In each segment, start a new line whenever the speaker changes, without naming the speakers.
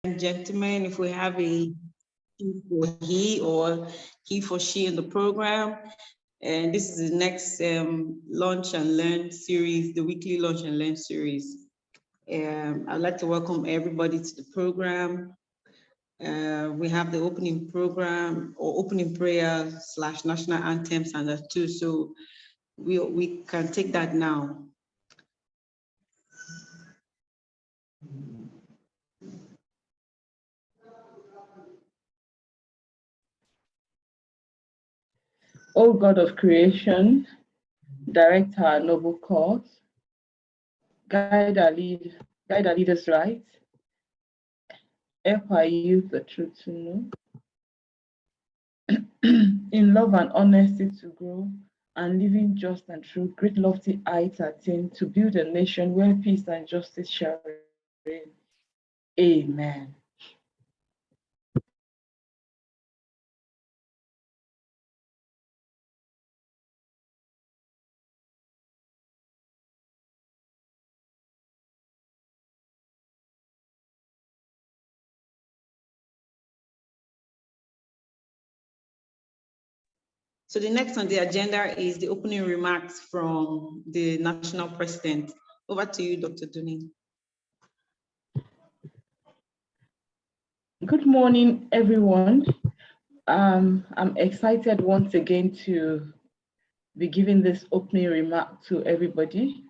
Gentlemen, if we have a he or he for she in the program. And this is the next Launch and Learn series, the weekly Launch and Learn series. I'd like to welcome everybody to the program. We have the opening program or opening prayer / national anthem standard 2. So we can take that now.
O God of creation, direct our noble cause, guide our leaders right, help our youth the truth to know, in love and honesty to grow, and living just and true, great lofty heights attain, to build a nation where peace and justice shall reign. Amen.
So the next on the agenda is the opening remarks from the national president. Over to you, Dr. Duni.
Good morning, everyone. I'm excited once again to be giving this opening remark to everybody.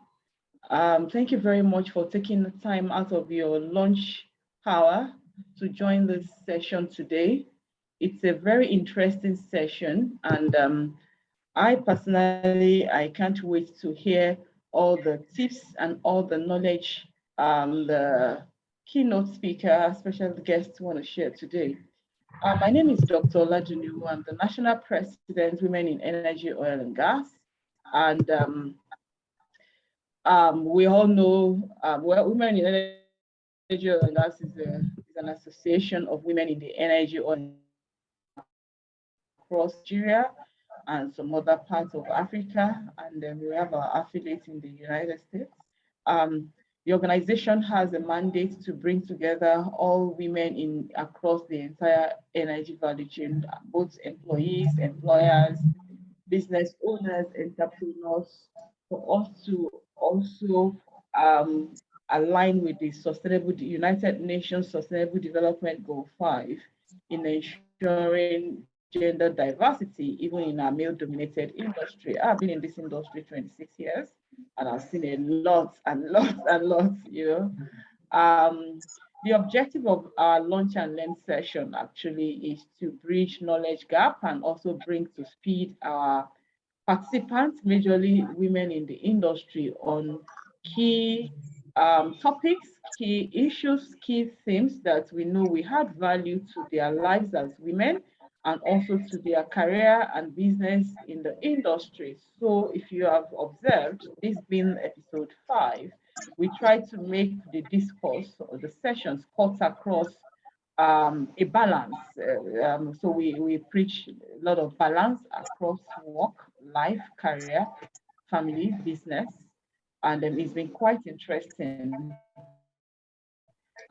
Thank you very much for taking the time out of your lunch hour to join this session today. It's a very interesting session, and I personally, I can't wait to hear all the tips and all the knowledge the keynote speaker, special guests want to share today. My name is Dr. Oladuniwu. I'm the National President, Women in Energy, Oil and Gas. And we all know Women in Energy, Oil and Gas is an association of women in the energy oil across Nigeria and some other parts of Africa. And then we have our affiliate in the United States. The organization has a mandate to bring together all women across the entire energy value chain, both employees, employers, business owners, entrepreneurs, for us to also align with the United Nations Sustainable Development Goal 5 in ensuring gender diversity, even in our male-dominated industry. I've been in this industry 26 years, and I've seen a lot and lots and lots, The objective of our Launch and Learn session actually is to bridge knowledge gap and also bring to speed our participants, majorly women in the industry, on key topics, key issues, key themes that we know we add value to their lives as women and also to their career and business in the industry. So if you have observed, this being episode 5, we try to make the discourse or the sessions cut across a balance. So we preach a lot of balance across work, life, career, family, business, and it's been quite interesting.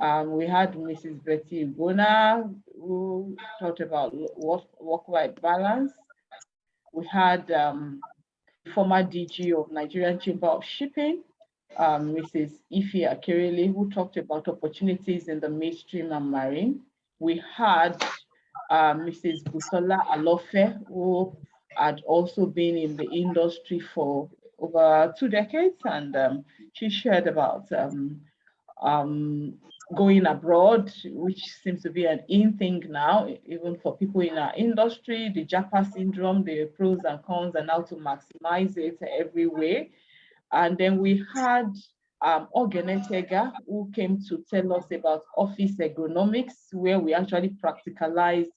We had Mrs. Betty Bona, who talked about work-life balance. We had former DG of Nigerian Chamber of Shipping, Mrs. Ife Akerele, who talked about opportunities in the midstream and marine. We had Mrs. Busola Alofe, who had also been in the industry for over 2 decades, and she shared about going abroad, which seems to be an in thing now, even for people in our industry, the Japa syndrome, the pros and cons, and how to maximize it every way. And then we had Ogenetega, who came to tell us about office ergonomics, where we actually practicalized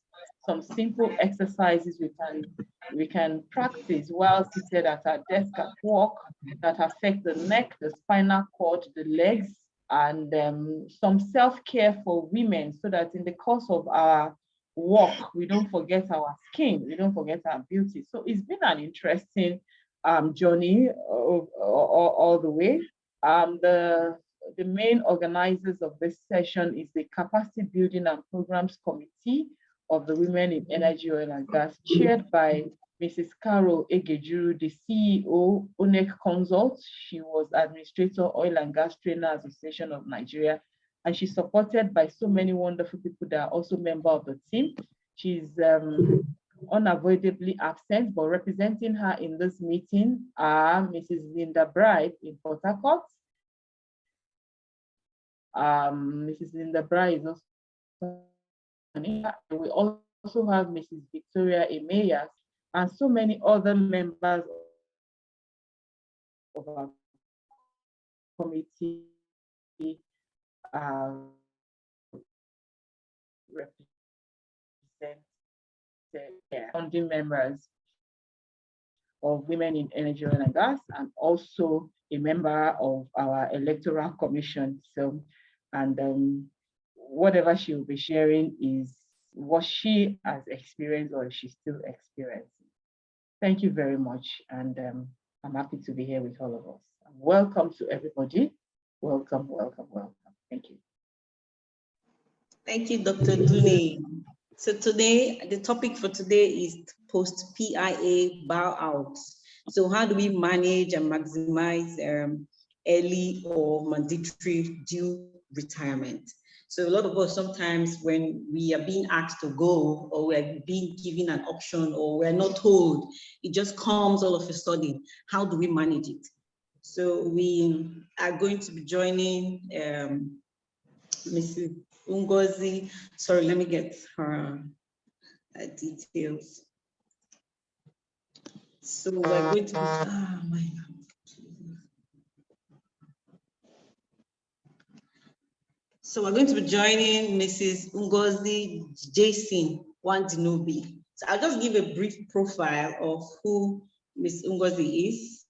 some simple exercises we can practice while seated at our desk at work that affect the neck, the spinal cord, the legs, and some self-care for women, so that in the course of our work, we don't forget our skin, we don't forget our beauty. So it's been an interesting journey all the way. The the main organizers of this session is the Capacity Building and Programs Committee of the Women in Energy, Oil and Gas, chaired by Mrs. Carol Egejuru, the CEO, ONEC Consult. She was Administrator, Oil and Gas Trainer Association of Nigeria, and she's supported by so many wonderful people that are also members of the team. She's unavoidably absent, but representing her in this meeting are Mrs. Linda Bride in Port Harcourt. Mrs. Linda Bride is also, and we also have Mrs. Victoria Emeyas and so many other members of our committee represented founding members of Women in Energy, Oil and Gas, and also a member of our electoral commission. So, and whatever she will be sharing is what she has experienced or she's still experiencing. Thank you very much. And I'm happy to be here with all of us. Welcome to everybody. Welcome, welcome, welcome. Thank you.
Thank you, Dr. Dune. So today, the topic for today is post-PIA buyout. So how do we manage and maximize early or mandatory due retirement? So a lot of us sometimes when we are being asked to go or we're being given an option or we're not told, it just comes all of a sudden. How do we manage it? So we are going to be joining Mrs. Ngozi. Sorry, let me get her details. So we're going to, oh my God. So we're going to be joining Mrs. Ngozi Jason Wandinobi. So I'll just give a brief profile of who Ms. Ngozi is.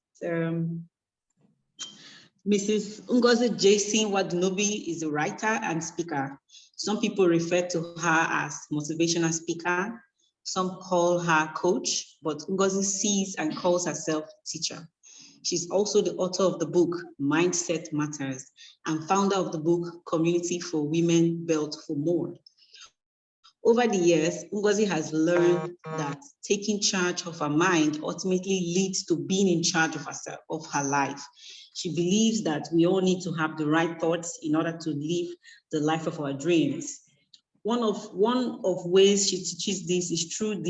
Mrs. Ngozi Jason Wandinobi is a writer and speaker. Some people refer to her as motivational speaker. Some call her coach, but Ngozi sees and calls herself teacher. She's also the author of the book, Mindset Matters, and founder of the book, Community for Women Built for More. Over the years, Ngozi has learned that taking charge of her mind ultimately leads to being in charge of herself, of her life. She believes that we all need to have the right thoughts in order to live the life of our dreams. One of ways she teaches this is through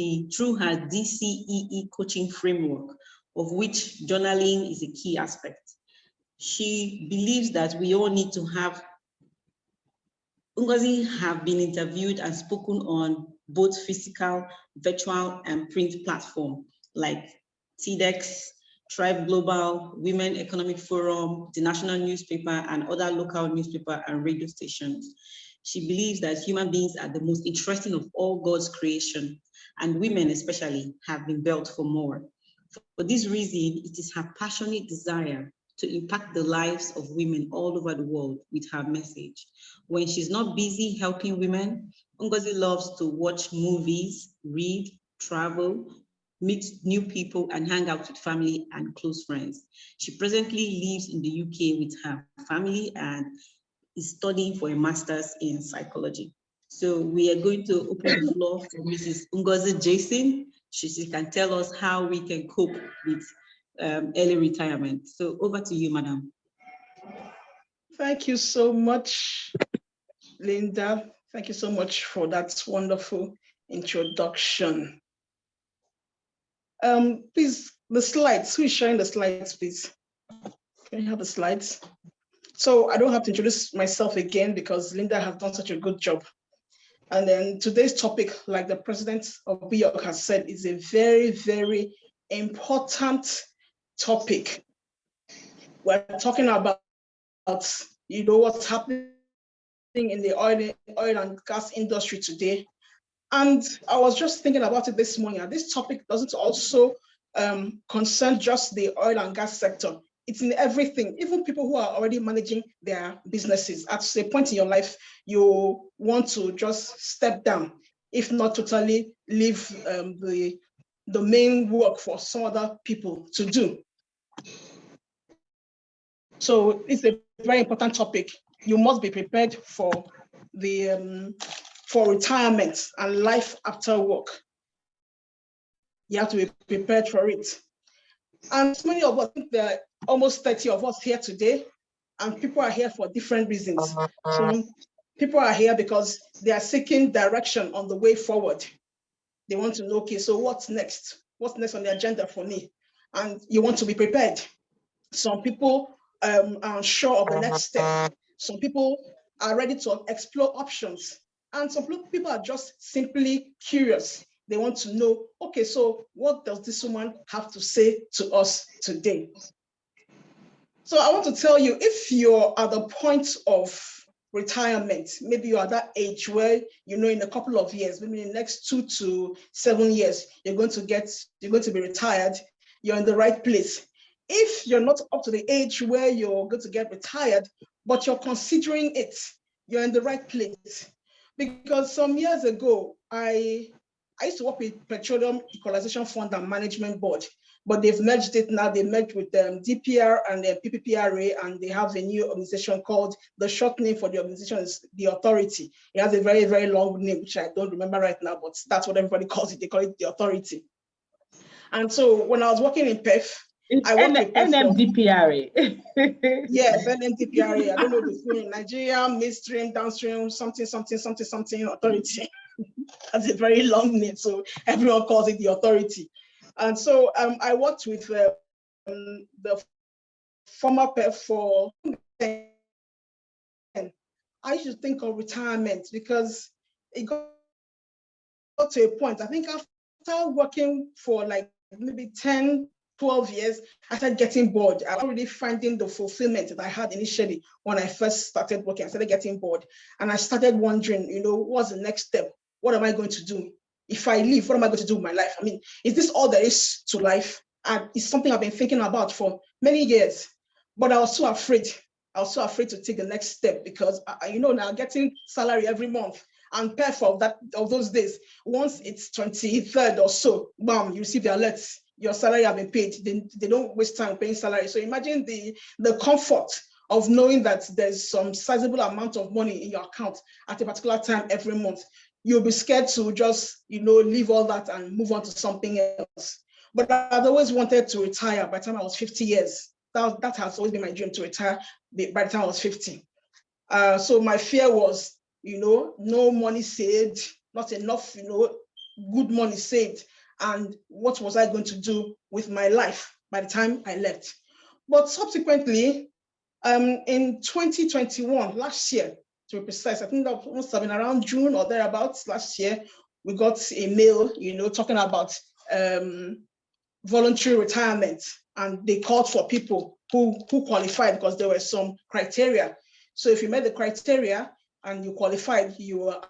her DCEE coaching framework, of which journaling is a key aspect. She believes that we all need to have. Ngozi have been interviewed and spoken on both physical, virtual, and print platforms like TEDx, Tribe Global, Women Economic Forum, the National Newspaper, and other local newspaper and radio stations. She believes that human beings are the most interesting of all God's creation, and women especially have been built for more. For this reason, it is her passionate desire to impact the lives of women all over the world with her message. When she's not busy helping women, Ngozi loves to watch movies, read, travel, meet new people, and hang out with family and close friends. She presently lives in the UK with her family and is studying for a master's in psychology. So we are going to open the floor for Mrs. Ngozi Jason. She can tell us how we can cope with early retirement. So over to you, madam.
Thank you so much, Linda. Thank you so much for that wonderful introduction. Please, the slides, who is sharing the slides, please? Can you have the slides? So I don't have to introduce myself again because Linda has done such a good job. And then today's topic, like the president of WEOG has said, is a very, very important topic. We're talking about, what's happening in the oil and gas industry today. And I was just thinking about it this morning, and this topic doesn't also concern just the oil and gas sector. It's in everything, even people who are already managing their businesses. At a point in your life, you want to just step down, if not totally leave the main work for some other people to do. So it's a very important topic. You must be prepared for the for retirement and life after work. You have to be prepared for it. And so many of us, I think there are almost 30 of us here today, and people are here for different reasons. So people are here because they are seeking direction on the way forward. They want to know, okay, so what's next? What's next on the agenda for me? And you want to be prepared. Some people are unsure of the next step. Some people are ready to explore options. And some people are just simply curious. They want to know, okay, so what does this woman have to say to us today? So I want to tell you, if you're at the point of retirement, maybe you're at that age where, you know, in a couple of years, maybe in the next 2 to 7 years, you're going to be retired, you're in the right place. If you're not up to the age where you're going to get retired, but you're considering it, you're in the right place. Because some years ago, I used to work with Petroleum Equalization Fund and Management Board, but they've merged it now. They merged with DPR and PPPRA, and they have a new organization called, the short name for the organization is the Authority. It has a very, very long name, which I don't remember right now, but that's what everybody calls it. They call it the Authority. And so when I was working in PEF, I worked with PEF
NMDPRA.
Yes, NMDPRA. I don't know the full in Nigeria, midstream, downstream, something authority. That's a very long name, so everyone calls it the Authority. And so I worked with the former PEF for 10. I used to think of retirement because it got to a point, I think after working for like maybe 10, 12 years, I started getting bored. I was already finding the fulfillment that I had initially when I first started working. I started getting bored, and I started wondering, you know, what's the next step? What am I going to do? If I leave, what am I going to do with my life? I mean, is this all there is to life? And it's something I've been thinking about for many years, but I was so afraid. I was so afraid to take the next step because, you know, now getting salary every month, and PEF of those days, once it's 23rd or so, bam, you receive the alerts. Your salary have been paid. They don't waste time paying salary. So imagine the comfort of knowing that there's some sizable amount of money in your account at a particular time every month. You'll be scared to just, you know, leave all that and move on to something else. But I'd always wanted to retire by the time I was 50 years. That has always been my dream, to retire by the time I was 50. So my fear was, you know, no money saved, not enough, you know, good money saved. And what was I going to do with my life by the time I left? But subsequently, in 2021, last year, to be precise, I think that must have been around June or thereabouts last year, we got a mail, you know, talking about voluntary retirement. And they called for people who qualified because there were some criteria. So if you met the criteria and you qualified, you were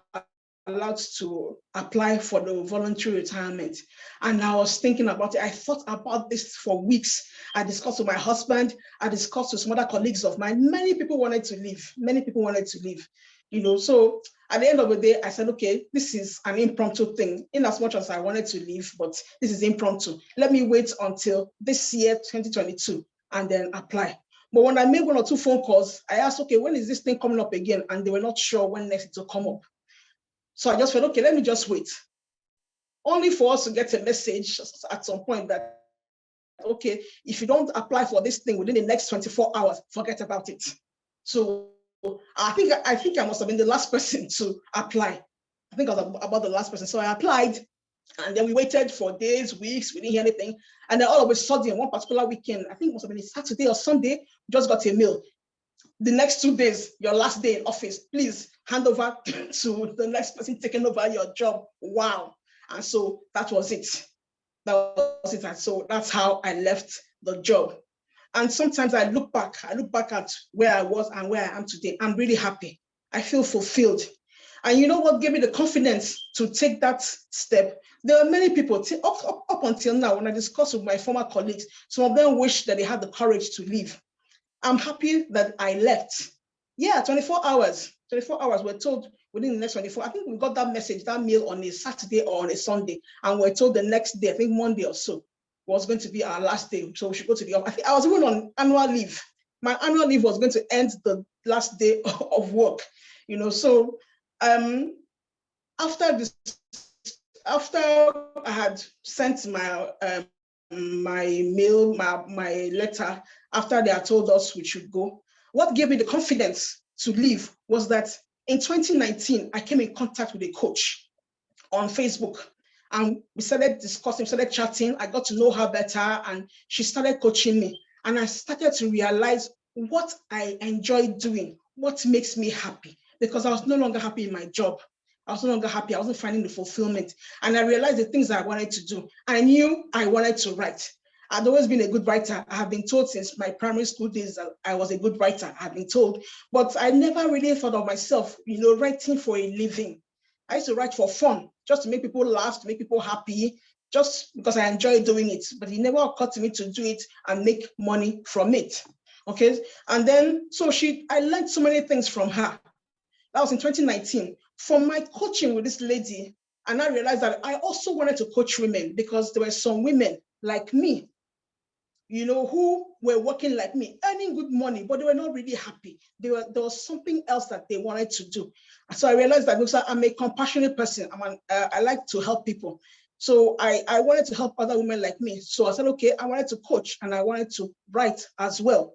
allowed to apply for the voluntary retirement. And I was thinking about it. I thought about this for weeks. I discussed with my husband. I discussed with some other colleagues of mine. Many people wanted to leave. You know, so at the end of the day, I said, okay, this is an impromptu thing, in as much as I wanted to leave, but this is impromptu. Let me wait until this year, 2022, and then apply. But when I made 1 or 2 phone calls, I asked, okay, when is this thing coming up again? And they were not sure when next it will come up. So I just felt, okay, let me just wait. Only for us to get a message at some point that, okay, if you don't apply for this thing within the next 24 hours, forget about it. So I think I must have been the last person to apply. I think I was about the last person. So I applied, and then we waited for days, weeks, we didn't hear anything. And then all of a sudden, one particular weekend, I think it must have been a Saturday or Sunday, just got a mail. The next 2 days, your last day in office, please hand over to the next person taking over your job. Wow. And so that was it. And so that's how I left the job. And sometimes I look back at where I was and where I am today. I'm really happy. I feel fulfilled. And you know what gave me the confidence to take that step? There are many people, up until now, when I discuss with my former colleagues, some of them wish that they had the courage to leave. I'm happy that I left. Yeah, 24 hours. 24 hours. We're told within the next 24. I think we got that message, that mail on a Saturday or on a Sunday. And we're told the next day, I think Monday or so, was going to be our last day. So we should go to the office. I was even on annual leave. my annual leave was going to end the last day of work, So after this, after I had sent my mail, my letter, after they had told us we should go, what gave me the confidence to leave was that in 2019, I came in contact with a coach on Facebook, and we started discussing, started chatting. I got to know her better, and she started coaching me. And I started to realize what I enjoy doing, what makes me happy, because I was no longer happy in my job. I was no longer happy. I wasn't finding the fulfillment. And I realized the things that I wanted to do. I knew I wanted to write. I'd always been a good writer. I have been told since my primary school days that I was a good writer. I've been told, but I never really thought of myself, writing for a living. I used to write for fun, just to make people laugh, to make people happy, just because I enjoy doing it. But it never occurred to me to do it and make money from it. Okay. And then, I learned so many things from her. That was in 2019. From my coaching with this lady, and I realized that I also wanted to coach women, because there were some women like me, who were working like me, earning good money, but they were not really happy. There was something else that they wanted to do. So I realized that I'm a compassionate person. I like to help people. So I wanted to help other women like me. So I said, okay, I wanted to coach and I wanted to write as well.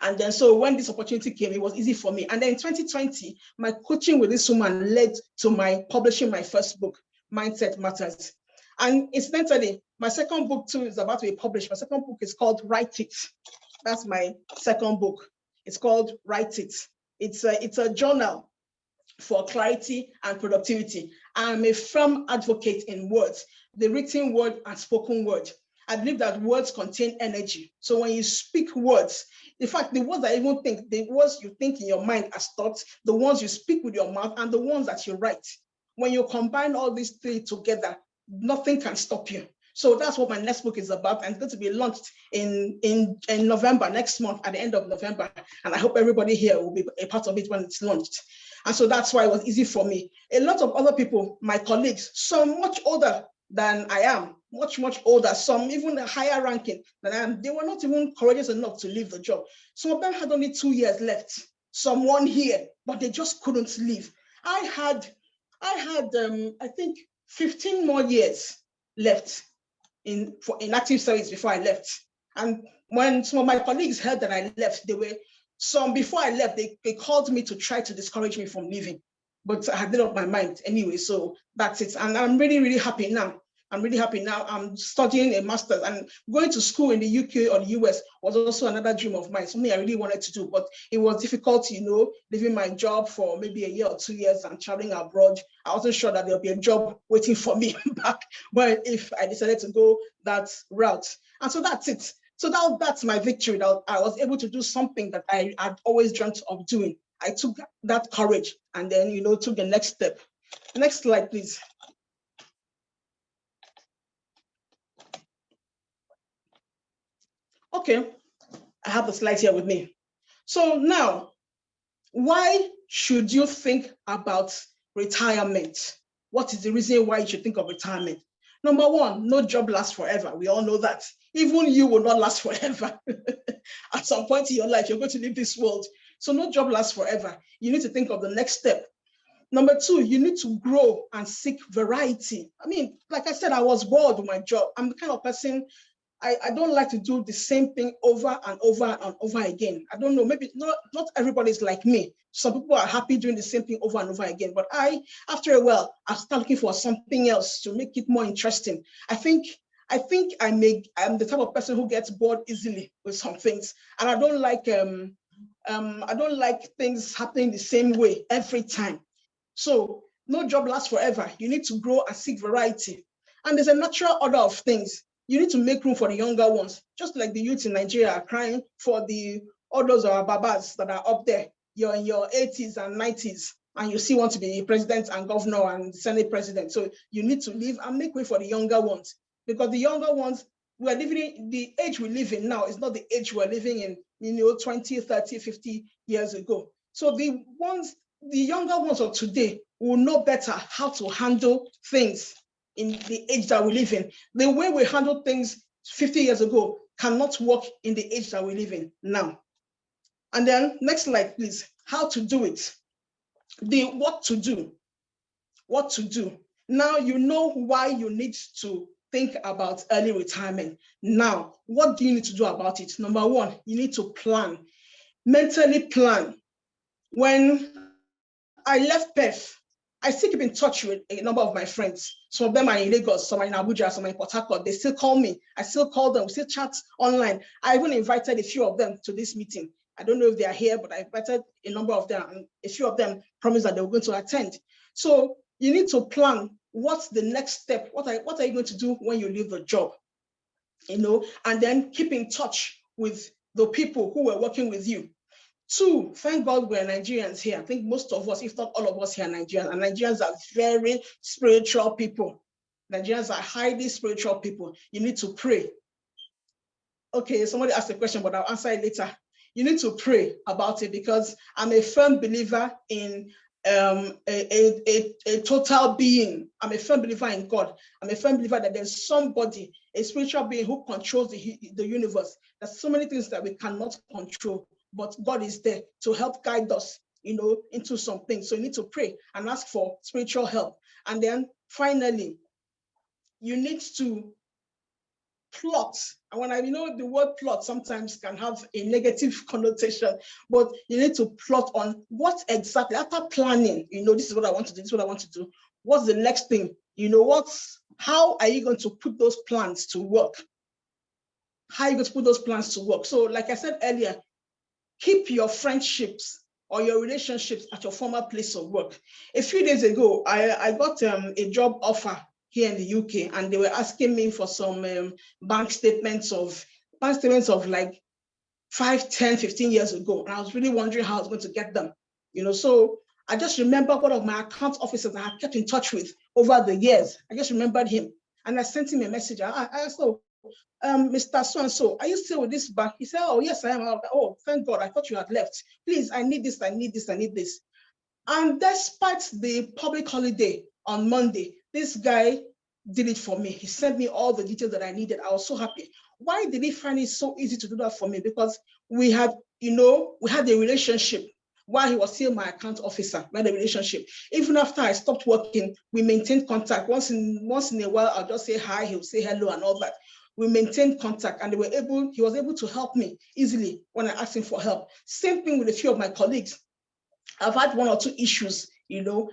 And then, so when this opportunity came, it was easy for me. And then in 2020, my coaching with this woman led to my publishing my first book, Mindset Matters. And incidentally, my second book too is about to be published. My second book is called Write It. That's my second book. It's called Write It. It's a journal for clarity and productivity. I'm a firm advocate in words, the written word and spoken word. I believe that words contain energy. So when you speak words, in fact, the words I even think, the words you think in your mind as thoughts, the ones you speak with your mouth, and the ones that you write, when you combine all these three together, nothing can stop you. So that's what my next book is about, and it's going to be launched in November, next month, at the end of November. And I hope everybody here will be a part of it when it's launched. And so that's why it was easy for me. A lot of other people, my colleagues, some much older than I am, much older, some even higher ranking than I am, they were not even courageous enough to leave the job. Some of them had only 2 years left, some 1 year, but they just couldn't leave. I had I think 15 more years left in active service before I left. And when some of my colleagues heard that I left, before I left, they called me to try to discourage me from leaving. But I had made up my mind anyway, so that's it. And I'm really, really happy now. I'm really happy now. I'm studying a master's, and going to school in the UK or the US was also another dream of mine, something I really wanted to do, but it was difficult, leaving my job for maybe a year or 2 years and traveling abroad. I wasn't sure that there'll be a job waiting for me back, but if I decided to go that route. And so that's it. So that's my victory, that I was able to do something that I had always dreamt of doing. I took that courage and then, took the next step. Next slide, please. Okay, I have the slides here with me. So now, why should you think about retirement? What is the reason why you should think of retirement? Number one, no job lasts forever. We all know that. Even you will not last forever. At some point in your life, you're going to leave this world. So no job lasts forever. You need to think of the next step. Number two, you need to grow and seek variety. I mean, like I said, I was bored with my job. I'm the kind of person, I don't like to do the same thing over and over and over again. I don't know, maybe not everybody's like me. Some people are happy doing the same thing over and over again. But after a while, I start looking for something else to make it more interesting. I think I'm the type of person who gets bored easily with some things. And I don't like things happening the same way every time. So no job lasts forever. You need to grow and seek variety. And there's a natural order of things. You need to make room for the younger ones, just like the youth in Nigeria are crying for the others or babas that are up there. You're in your 80s and 90s, and you still want to be president and governor and Senate president. So you need to leave and make way for the younger ones, because the younger ones, the age we live in now is not the age we're living in, 20, 30, 50 years ago. So the younger ones of today will know better how to handle things in the age that we live in. The way we handle things 50 years ago cannot work in the age that we live in now. And then next slide, please. How to do it. The what to do. What to do. Now you know why you need to think about early retirement. Now, what do you need to do about it? Number one, you need to plan. Mentally plan. When I left PEF, I still keep in touch with a number of my friends. Some of them are in Lagos, some are in Abuja, some are in Port Harcourt. They still call me. I still call them. We still chat online. I even invited a few of them to this meeting. I don't know if they are here, but I invited a number of them, and a few of them promised that they were going to attend. So you need to plan what's the next step. What are you going to do when you leave the job? And then keep in touch with the people who were working with you. Two, thank God we're Nigerians here. I think most of us, if not all of us here are Nigerians, and Nigerians are very spiritual people. Nigerians are highly spiritual people. You need to pray. Okay, somebody asked a question, but I'll answer it later. You need to pray about it, because I'm a firm believer in a total being. I'm a firm believer in God. I'm a firm believer that there's somebody, a spiritual being, who controls the universe. There's so many things that we cannot control, but God is there to help guide us, into something. So you need to pray and ask for spiritual help. And then finally, you need to plot. And when the word plot sometimes can have a negative connotation, but you need to plot on what exactly, after planning, this is what I want to do, this is what I want to do. What's the next thing? How are you going to put those plans to work? How are you going to put those plans to work? So like I said earlier, keep your friendships or your relationships at your former place of work. A few days ago, I got a job offer here in the UK, and they were asking me for some bank statements of like 5, 10, 15 years ago. And I was really wondering how I was going to get them. So I just remember one of my account officers I had kept in touch with over the years. I just remembered him, and I sent him a message. I asked, Mr. So-and-so, are you still with this bank? He said, oh, yes, I am. Oh, thank God, I thought you had left. Please, I need this, I need this, I need this. And despite the public holiday on Monday, this guy did it for me. He sent me all the details that I needed. I was so happy. Why did he find it so easy to do that for me? Because we had a relationship. While he was still my account officer, we had a relationship. Even after I stopped working, we maintained contact. Once in a while, I'll just say hi, he'll say hello and all that. We maintained contact, and he was able to help me easily when I asked him for help. Same thing with a few of my colleagues. I've had 1 or 2 issues,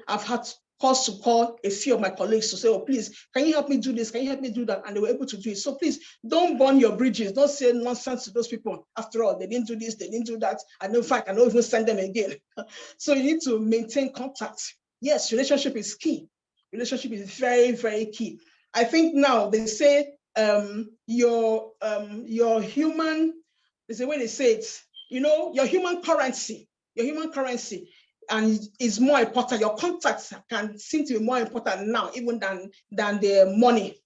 I've had cause to call a few of my colleagues to say, oh, please, can you help me do this? Can you help me do that? And they were able to do it. So please, don't burn your bridges. Don't say nonsense to those people. After all, they didn't do this, they didn't do that. And in fact, I don't even send them again. So you need to maintain contact. Yes, relationship is key. Relationship is very, very key. I think now they say your human, there's a way they say it, your human currency and is more important. Your contacts can seem to be more important now even than the money,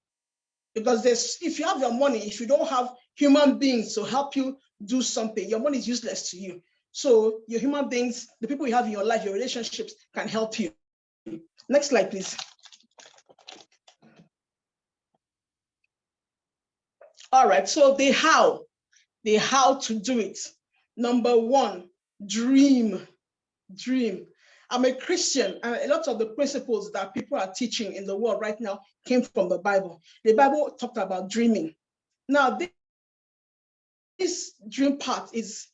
because if you have your money, if you don't have human beings to help you do something, your money is useless to you. So your human beings, the people you have in your life, your relationships, can help you. Next slide, please. All right, so the how to do it. Number one, dream. I'm a Christian, and a lot of the principles that people are teaching in the world right now came from the Bible. The Bible talked about dreaming. Now, this dream part is,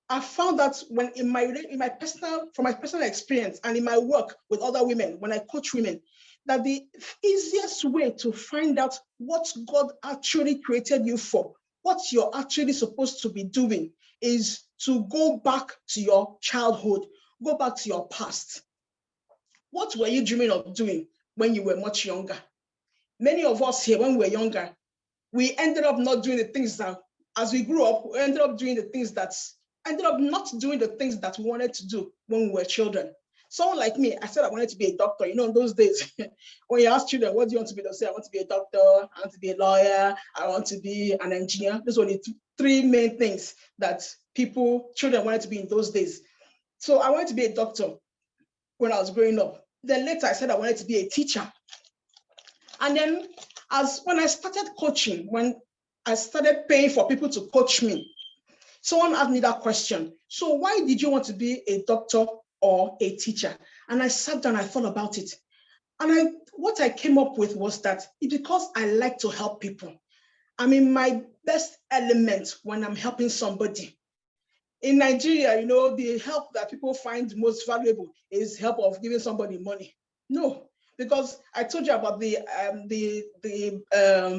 I found that when from my personal experience and in my work with other women, when I coach women, that the easiest way to find out what God actually created you for, what you're actually supposed to be doing, is to go back to your childhood, go back to your past. What were you dreaming of doing when you were much younger? Many of us here, when we were younger, we ended up not doing the things that, as we grew up, we ended up not doing the things that we wanted to do when we were children. Someone like me, I said I wanted to be a doctor. In those days, when you ask children, what do you want to be? They'll say, I want to be a doctor, I want to be a lawyer, I want to be an engineer. Those were the 3 main things that children wanted to be in those days. So I wanted to be a doctor when I was growing up. Then later I said I wanted to be a teacher. And then when I started coaching, when I started paying for people to coach me, Someone asked me that question. So why did you want to be a doctor or a teacher? And I sat down, I thought about it. And what I came up with was that it's because I like to help people. I'm in my best element when I'm helping somebody. In Nigeria, the help that people find most valuable is help of giving somebody money. No, because I told you about the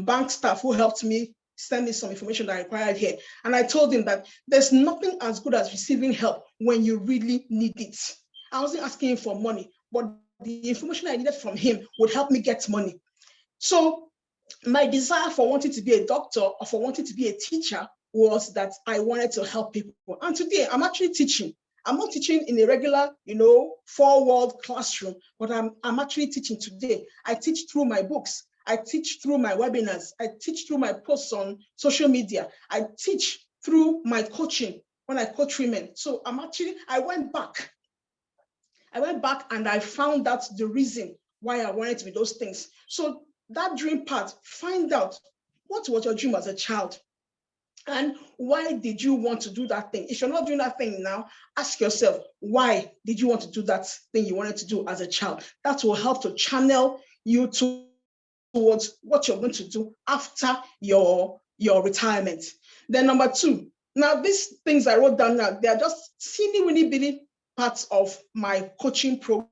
bank staff who helped me send me some information that I required here. And I told him that there's nothing as good as receiving help when you really need it. I wasn't asking him for money, but the information I needed from him would help me get money. So my desire for wanting to be a doctor or for wanting to be a teacher was that I wanted to help people. And today I'm actually teaching. I'm not teaching in a regular, four-walled classroom, but I'm actually teaching today. I teach through my books. I teach through my webinars. I teach through my posts on social media. I teach through my coaching when I coach women. So I went back and I found out the reason why I wanted to be those things. So that dream part, find out what was your dream as a child and why did you want to do that thing? If you're not doing that thing now, ask yourself, why did you want to do that thing you wanted to do as a child? That will help to channel you towards what you're going to do after your retirement. Then number two, now these things I wrote down now, they're just teeny bitty parts of my coaching program.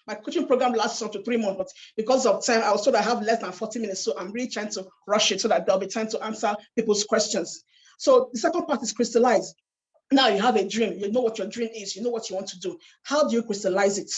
My coaching program lasts up to 3 months, but because of time, I was told I have less than 40 minutes. So I'm really trying to rush it so that there'll be time to answer people's questions. So the second part is crystallize. Now you have a dream. You know what your dream is. You know what you want to do. How do you crystallize it?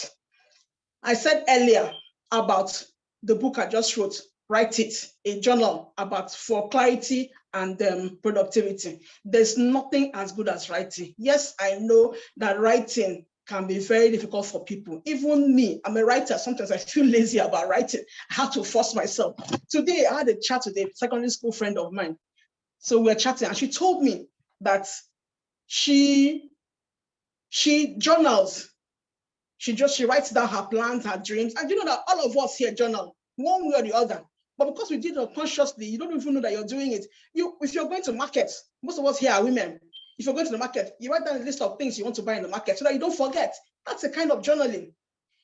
I said earlier about the book I just wrote, write it, a journal for clarity and productivity. There's nothing as good as writing. Yes, I know that writing can be very difficult for people. Even me, I'm a writer. Sometimes I feel lazy about writing. I have to force myself. Today, I had a chat with a secondary school friend of mine. So we're chatting and she told me that she journals. She writes down her plans, her dreams. And you know that all of us here journal one way or the other. But because we did it unconsciously, you don't even know that you're doing it. If you're going to markets, most of us here are women. If you're going to the market, you write down a list of things you want to buy in the market so that you don't forget. That's a kind of journaling.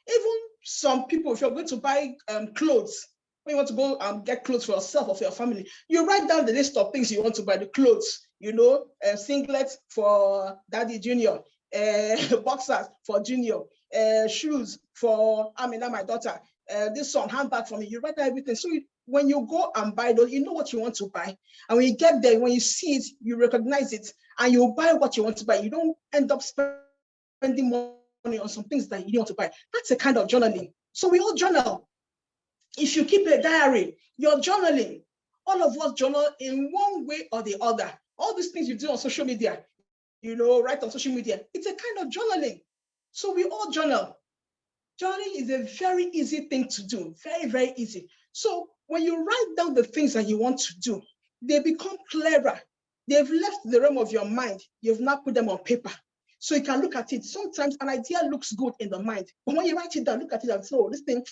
Even some people, if you're going to buy clothes, when you want to go and get clothes for yourself or for your family, you write down the list of things you want to buy, the clothes, singlet for daddy junior, boxers for junior, shoes for Amina, my daughter, this one, handbag for me. You write down everything. So when you go and buy those, you know what you want to buy. And when you get there, when you see it, you recognize it, and you buy what you want to buy. You don't end up spending money on some things that you don't want to buy. That's a kind of journaling. So we all journal. If you keep a diary, you're journaling. All of us journal in one way or the other. All these things you do on social media, write on social media, it's a kind of journaling. So we all journal. Journaling is a very easy thing to do, very, very easy. So when you write down the things that you want to do, they become clearer. They've left the realm of your mind. You've now put them on paper. So you can look at it. Sometimes an idea looks good in the mind, but when you write it down, look at it and say, oh, this thing,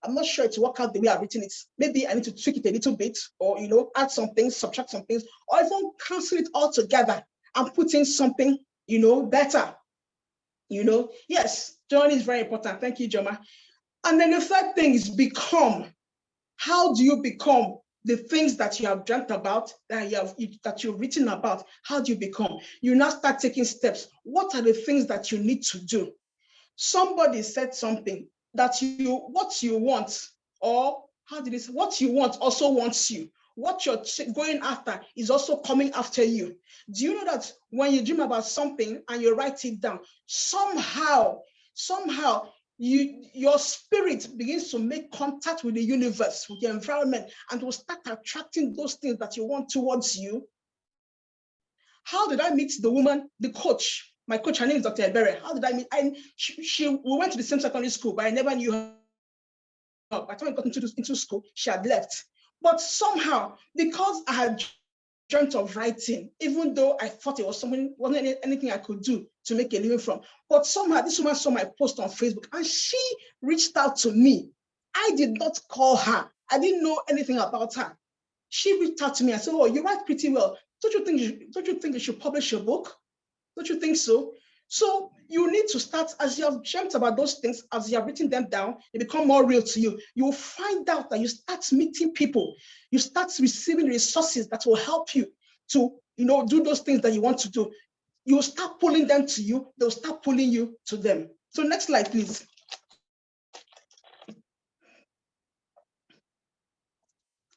I'm not sure it's work out the way I've written it. Maybe I need to tweak it a little bit, or add some things, subtract some things, or even cancel it all together and put in something, better. Yes, journaling is very important. Thank you, Joma. And then the third thing is become. How do you become the things that you have dreamt about, that you've written about? How do you become? You now start taking steps. What are the things that you need to do? Somebody said something that what you want, or what you want also wants you. What you're going after is also coming after you. Do you know that when you dream about something and you write it down, somehow your spirit begins to make contact with the universe, with the environment, and will start attracting those things that you want towards you? How did I meet the woman, the coach? My coach, her name is Dr. Ebere. How did I meet? We went to the same secondary school, but I never knew her. By the time I got into school, she had left. But somehow, because I had dreamt of writing, even though I thought it wasn't anything I could do to make a living from, but somehow this woman saw my post on Facebook and she reached out to me. I did not call her. I didn't know anything about her. She reached out to me and said, oh, you write pretty well. Don't you think you should publish your book? Don't you think so? So you need to start, as you have dreamt about those things, as you have written them down, they become more real to you. You will find out that you start meeting people, you start receiving resources that will help you to, do those things that you want to do. You will start pulling them to you, they'll start pulling you to them. So next slide, please.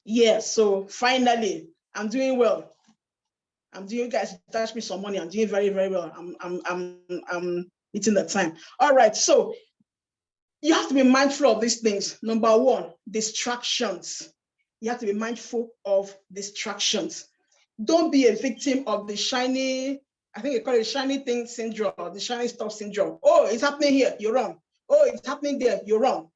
Yeah, so finally, I'm doing well. You guys touch me some money. I'm doing very, very well. I'm meeting the time. All right, so you have to be mindful of these things. Number one, distractions. You have to be mindful of distractions. Don't be a victim of the shiny, I think they call it shiny thing syndrome, or the shiny stuff syndrome. Oh, it's happening here, you're wrong. Oh, it's happening there, you're wrong.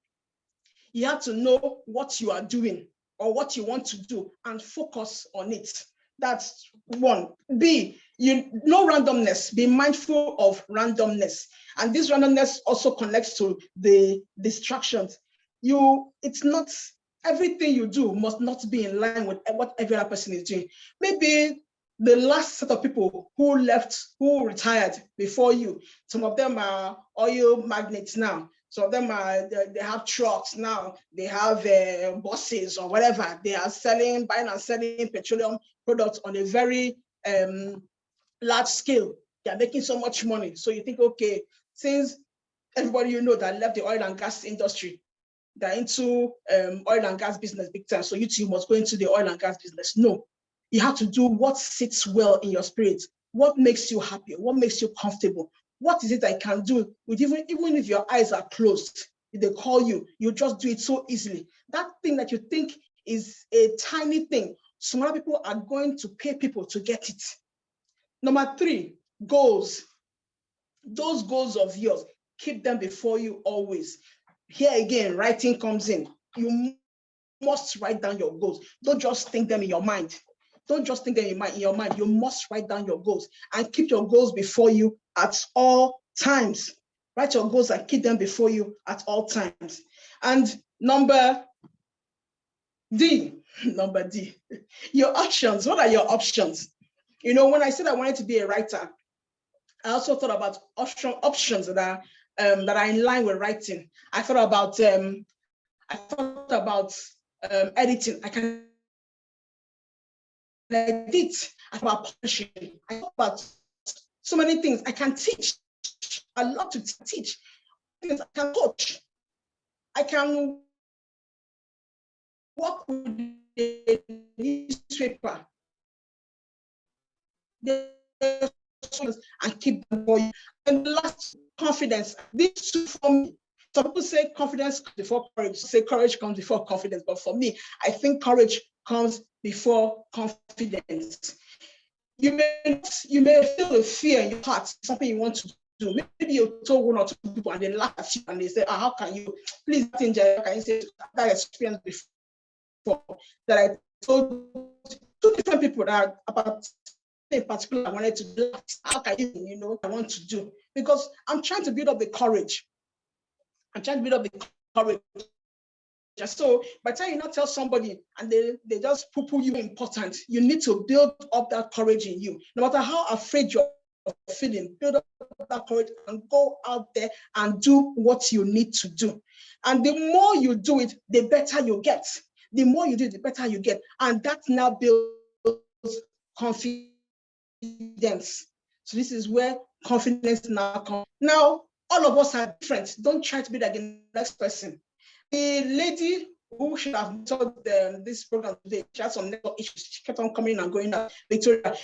You have to know what you are doing or what you want to do and focus on it. That's one. B, no randomness. Be mindful of randomness. And this randomness also connects to the distractions. It's not everything you do must not be in line with what every other person is doing. Maybe the last set of people who retired before you, some of them are oil magnates now. Some of them they have trucks now. They have buses or whatever. They are buying and selling petroleum products on a very large scale. They are making so much money. So you think, okay, since everybody that left the oil and gas industry, they're into oil and gas business big time. So you too must go into the oil and gas business. No, you have to do what sits well in your spirit. What makes you happy? What makes you comfortable? What is it I can do with even if your eyes are closed? If they call you, you just do it so easily. That thing that you think is a tiny thing, some other people are going to pay people to get it. Number 3, goals. Those goals of yours, keep them before you always. Here again, writing comes in. You must write down your goals. Don't just think them in your mind. Don't just think them in your mind. You must write down your goals and keep your goals before you at all times. Write your goals and keep them before you at all times. And number D, your options. What are your options? When I said I wanted to be a writer, I also thought about options that are in line with writing. I thought about editing. I can edit. I thought about publishing. I thought about so many things. I can teach. I love to teach. I can coach. I can work with a newspaper. And keep them for you. And the last, confidence. These two for me. Some people say confidence comes before courage. Say courage comes before confidence. But for me, I think courage comes before confidence. You may feel the fear in your heart, something you want to do. Maybe you told 1 or 2 people and they laugh at you and they say, how can you? Please, can you say that experience before that I told 2 different people that about in particular I wanted to do. How can you, I want to do? Because I'm trying to build up the courage. So by the time you not tell somebody and they just poo-poo you important, you need to build up that courage in you. No matter how afraid you're feeling, build up that courage and go out there and do what you need to do. And the more you do it, the better you get. The more you do it, the better you get. And that now builds confidence. So this is where confidence now comes. Now, all of us are different. Don't try to be like the next person. The lady who should have taught this program today, she had some network issues. She kept on coming and going out. Victoria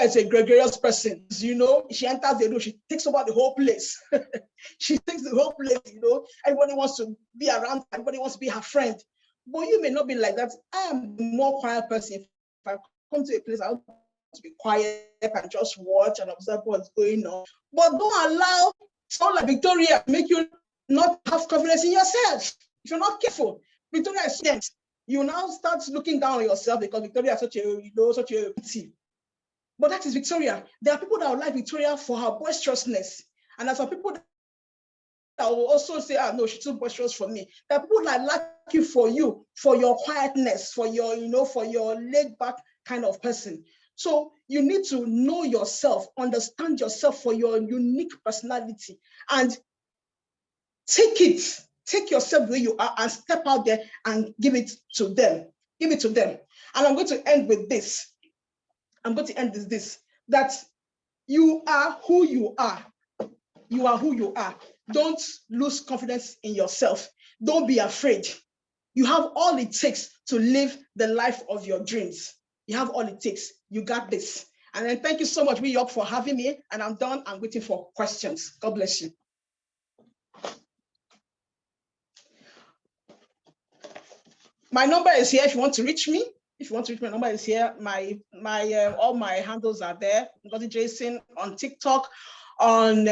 is a gregarious person. She enters the room, she takes over the whole place. She takes the whole place, Everybody wants to be around, everybody wants to be her friend. But you may not be like that. I am the more quiet person. If I come to a place, I want to be quiet and just watch and observe what's going on. But don't allow someone like Victoria make you not have confidence in yourself. If you're not careful, Victoria is student. You now start looking down on yourself because Victoria is such a team. But that is Victoria. There are people that will like Victoria for her boisterousness. And there are some people that will also say, no, she's too boisterous for me. There are people that like you for your quietness, for your laid back kind of person. So you need to know yourself, understand yourself for your unique personality, and take yourself where you are and step out there and give it to them. Give it to them. And I'm going to end with this. That you are who you are. You are who you are. Don't lose confidence in yourself. Don't be afraid. You have all it takes to live the life of your dreams. You have all it takes. You got this. And then thank you so much, WEOG, for having me. And I'm done. I'm waiting for questions. God bless you. My number is here if you want to reach me. If you want to reach me, my number is here. All my handles are there. Ngozi Jason on TikTok, on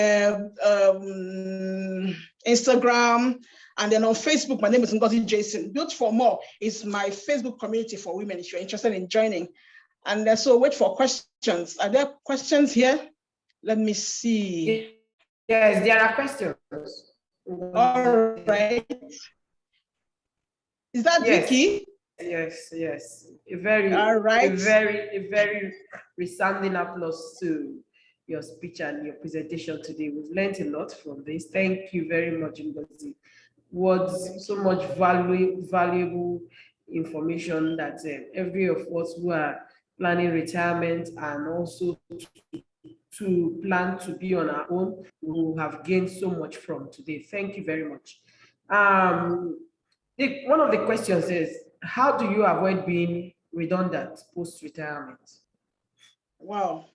Instagram, and then on Facebook. My name is Ngozi Jason. Built for More is my Facebook community for women if you're interested in joining. And so wait for questions. Are there questions here? Let me see.
Yes, there are questions.
All right. Is that
yes.
Vicky?
Yes. A very resounding applause to your speech and your presentation today. We've learned a lot from this. Thank you very much, Ngozi. Was so much valuable information that every of us who are planning retirement and also to plan to be on our own will have gained so much from today. Thank you very much. One of the questions is, how do you avoid being redundant post-retirement?
Wow.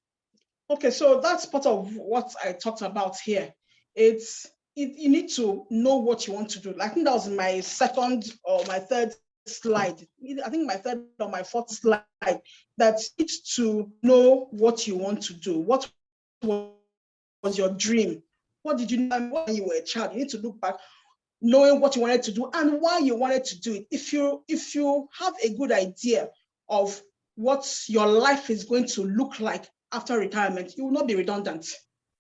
Okay, so that's part of what I talked about here. You need to know what you want to do. I think that was my second or my third slide. I think my third or my fourth slide, that it's to know what you want to do. What was your dream? What did you know when you were a child? You need to look back, knowing what you wanted to do and why you wanted to do it. If you have a good idea of what your life is going to look like after retirement, you will not be redundant.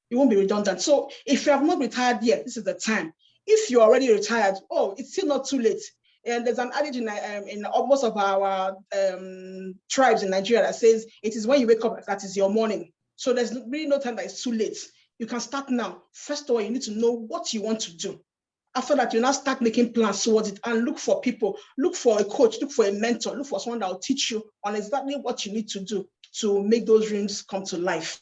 You won't be redundant. So if you have not retired yet, this is the time. If you're already retired, it's still not too late. And there's an adage in most of our tribes in Nigeria that says it is when you wake up that is your morning. So there's really no time that it's too late. You can start now. First of all, you need to know what you want to do. After that, you now start making plans towards it and look for people, look for a coach, look for a mentor, look for someone that will teach you on exactly what you need to do to make those dreams come to life.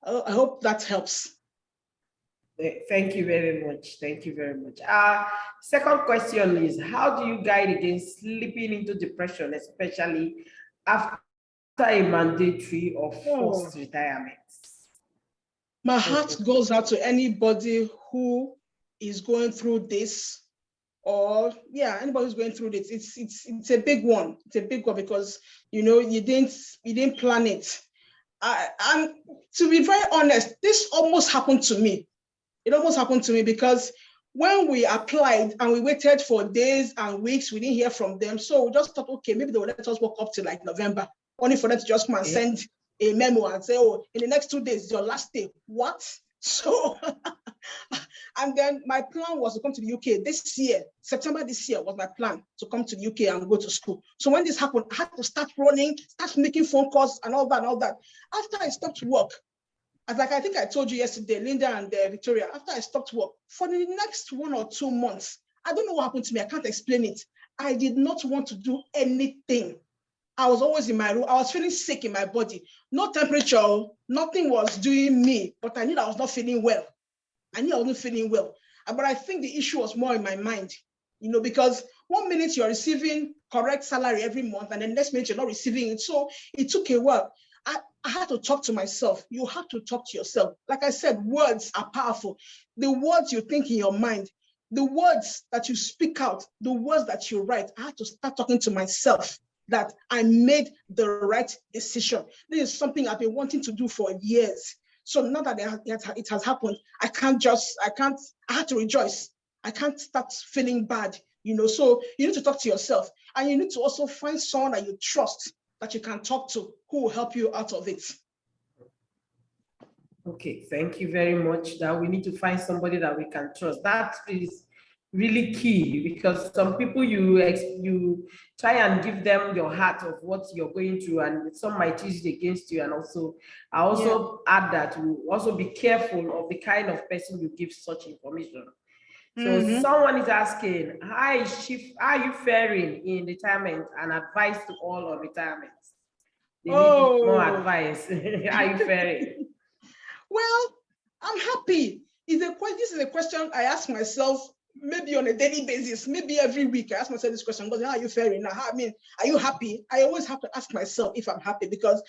I hope that helps.
Thank you very much. Thank you very much. Second question is, how do you guide against slipping into depression, especially after a mandatory or forced retirement?
My heart goes out to anybody who is going through this, or anybody who's going through this. It's a big one. It's a big one because you didn't plan it. And to be very honest, this almost happened to me. It almost happened to me because when we applied and we waited for days and weeks, we didn't hear from them. So we just thought, okay, maybe they will let us work up to like November, only for them to just come and send a memo and say, oh, in the next 2 days is your last day. What? So, and then my plan was to come to the UK this year. September this year was my plan to come to the UK and go to school. So when this happened, I had to start running, start making phone calls and all that. After I stopped work, I think I told you yesterday, Linda and Victoria, after I stopped work, for the next 1 or 2 months, I don't know what happened to me. I can't explain it. I did not want to do anything. I was always in my room. I was feeling sick in my body. No temperature, nothing was doing me, but I knew I was not feeling well. I knew I wasn't feeling well. But I think the issue was more in my mind, because 1 minute you're receiving correct salary every month, and the next minute you're not receiving it. So it took a while. I had to talk to myself. You have to talk to yourself. Like I said, words are powerful. The words you think in your mind, the words that you speak out, the words that you write, I had to start talking to myself that I made the right decision. This is something I've been wanting to do for years. So now that it has happened, I had to rejoice. I can't start feeling bad, so you need to talk to yourself, and you need to also find someone that you trust, that you can talk to, who will help you out of it.
Okay, thank you very much. That we need to find somebody that we can trust. That is really key, because some people you try and give them your heart of what you're going through, and some might use it against you. And also, I also add that you also be careful of the kind of person you give such information. So someone is asking, how are you faring in retirement, and advice to all on retirement? They need more advice. How are you faring?
Well, I'm happy. This is a question I ask myself maybe on a daily basis, maybe every week. I ask myself this question, how are you faring now? I mean, are you happy? I always have to ask myself if I'm happy, because,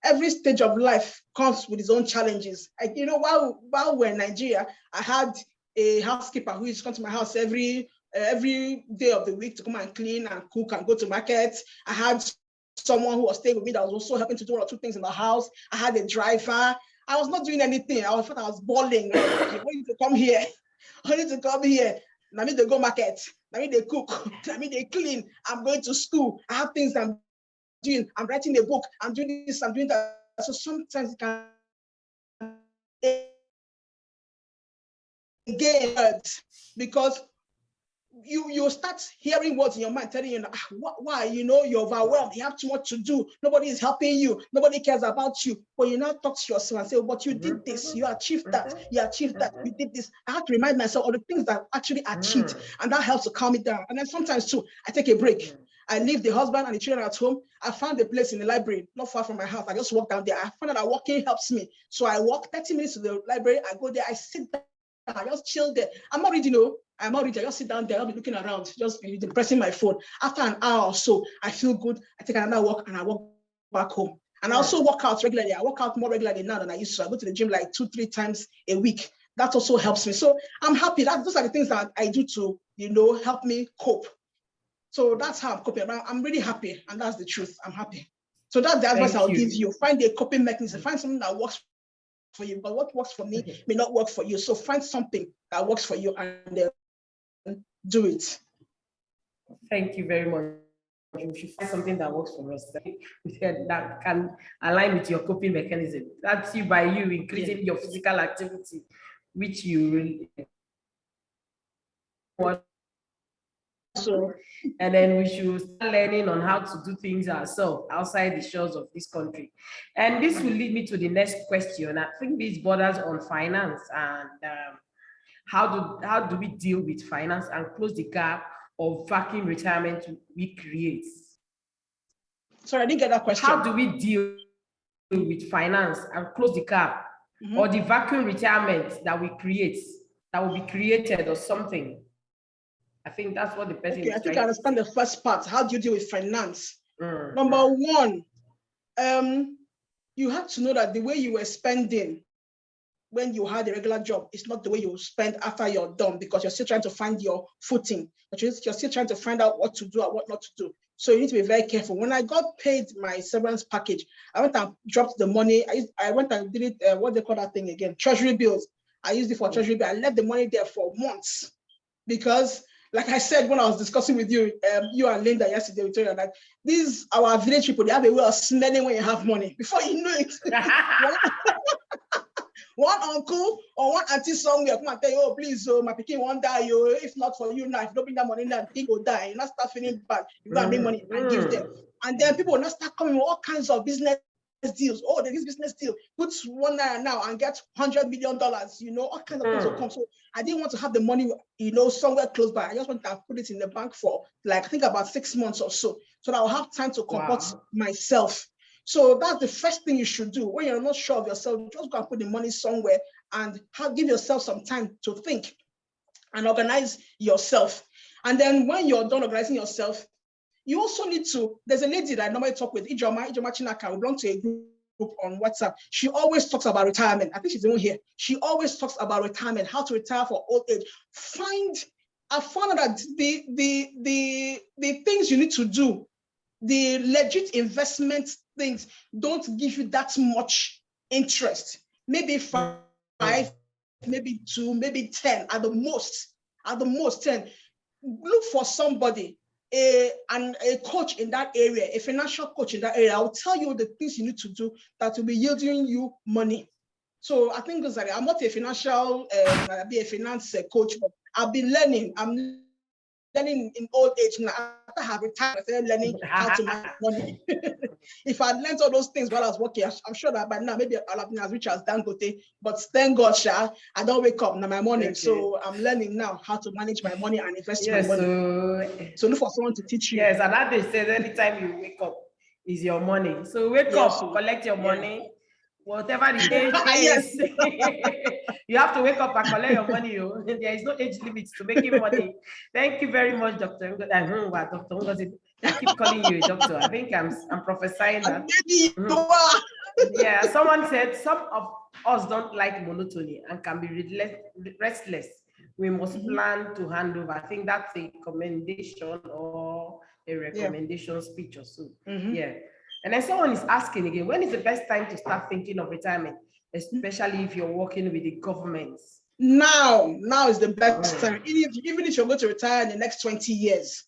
every stage of life comes with its own challenges. While we're in Nigeria, I had a housekeeper who used to come to my house every day of the week to come and clean and cook and go to market. I had someone who was staying with me that was also helping to do one or two things in the house. I had a driver. I was not doing anything. I thought I was balling. I need to come here. I need to come here. I need to go market. I need to cook. I need to clean. I'm going to school. I have things I'm doing. I'm writing a book. I'm doing this. I'm doing that. So sometimes it can again, because you start hearing words in your mind telling you, why, you're overwhelmed, you have too much to do, nobody is helping you, nobody cares about you. But you now talk to yourself and say, but you did this, you achieved that, you did this. I have to remind myself of the things that I actually achieved, and that helps to calm it down. And then sometimes too, I take a break. I leave the husband and the children at home. I found a place in the library, not far from my house. I just walk down there. I found that walking helps me. So I walk 30 minutes to the library. I go there, I sit down, I just chill there. I'm not reading, I just sit down there, I'll be looking around, just be pressing my phone. After an hour or so, I feel good. I take another walk and I walk back home. And I also work out regularly. I work out more regularly now than I used to. I go to the gym like 2-3 times a week. That also helps me. So I'm happy. Those are the things that I do to, help me cope. So that's how I'm coping. I'm really happy, and that's the truth. I'm happy. So that's the advice I'll give you. Find a coping mechanism. Find something that works for you. But what works for me may not work for you. So find something that works for you and do it.
Thank you very much. We should find something that works for us that can align with your coping mechanism. That's you by you increasing your physical activity, which you really want. So, and then we should start learning on how to do things ourselves outside the shores of this country. And this will lead me to the next question. I think this borders on finance and how do we deal with finance and close the gap of vacuum retirement we create?
Sorry, I didn't get that question.
How do we deal with finance and close the gap or the vacuum retirement that we create, that will be created or something? I think that's what the person is trying to say.
I think I understand the first part. How do you deal with finance? Number one, you have to know that the way you were spending when you had a regular job is not the way you spend after you're done, because you're still trying to find your footing. You're still trying to find out what to do and what not to do. So you need to be very careful. When I got paid my severance package, I went and dropped the money. I went and did it, what they call that thing again? Treasury bills. I used it for treasury bills. I left the money there for months because, like I said, when I was discussing with you, you and Linda yesterday, we told you that these, our village people, they have a way of smelling when you have money. Before you know it, one uncle or one auntie somewhere come and tell you, oh, please, my pikin won't die. If not for you now, if you don't bring that money now, the pikin will die. You not start feeling bad. You gotta bring money and give them. And then people will not start coming with all kinds of business deals. Oh, there's this business deal. Put $1 now and get $100 million. All kinds of things will come. So I didn't want to have the money, somewhere close by. I just want to put it in the bank for I think about 6 months or so that I'll have time to comport myself. So that's the first thing you should do. When you're not sure of yourself, just go and put the money somewhere and give yourself some time to think and organize yourself. And then when you're done organizing yourself, you also need to, there's a lady that I normally talk with, Ijoma Chinaka, who belongs to a group on WhatsApp. She always talks about retirement. I think she's the one here. She always talks about retirement, how to retire for old age. I found out that the things you need to do, the legit investment things don't give you that much interest. Maybe 5, maybe 2, maybe 10 at the most 10. Look for somebody, a coach in that area, a financial coach in that area. I'll tell you the things you need to do that will be yielding you money. So I think I'm not a financial, be a finance coach, but I've been learning. I'm learning in old age now. After I have retired, I started learning how to manage money. If I learned all those things while I was working, I'm sure that by now maybe I'll have been as rich as Dangote. But thank God, Sha, I don't wake up in my morning.
Okay.
So I'm learning now how to manage my money and invest my
Yes,
money. So look for someone to teach you.
yes, and that they said anytime you wake up is your money. So wake
Yes,
up, collect your
yeah.
money, whatever the age
Yes.
is. You have to wake up and collect your money. There is no age limit to making money. Thank you very much, Dr. Dr. Ngozi. I keep calling you a doctor. I think I'm prophesying that.
Maybe you are.
Yeah, someone said some of us don't like monotony and can be restless. We must plan to hand over. I think that's a commendation or a recommendation speech or so. Yeah. And then someone is asking again, when is the best time to start thinking of retirement, especially if you're working with the government?
Now is the best time. Even if you're going to retire in the next 20 years,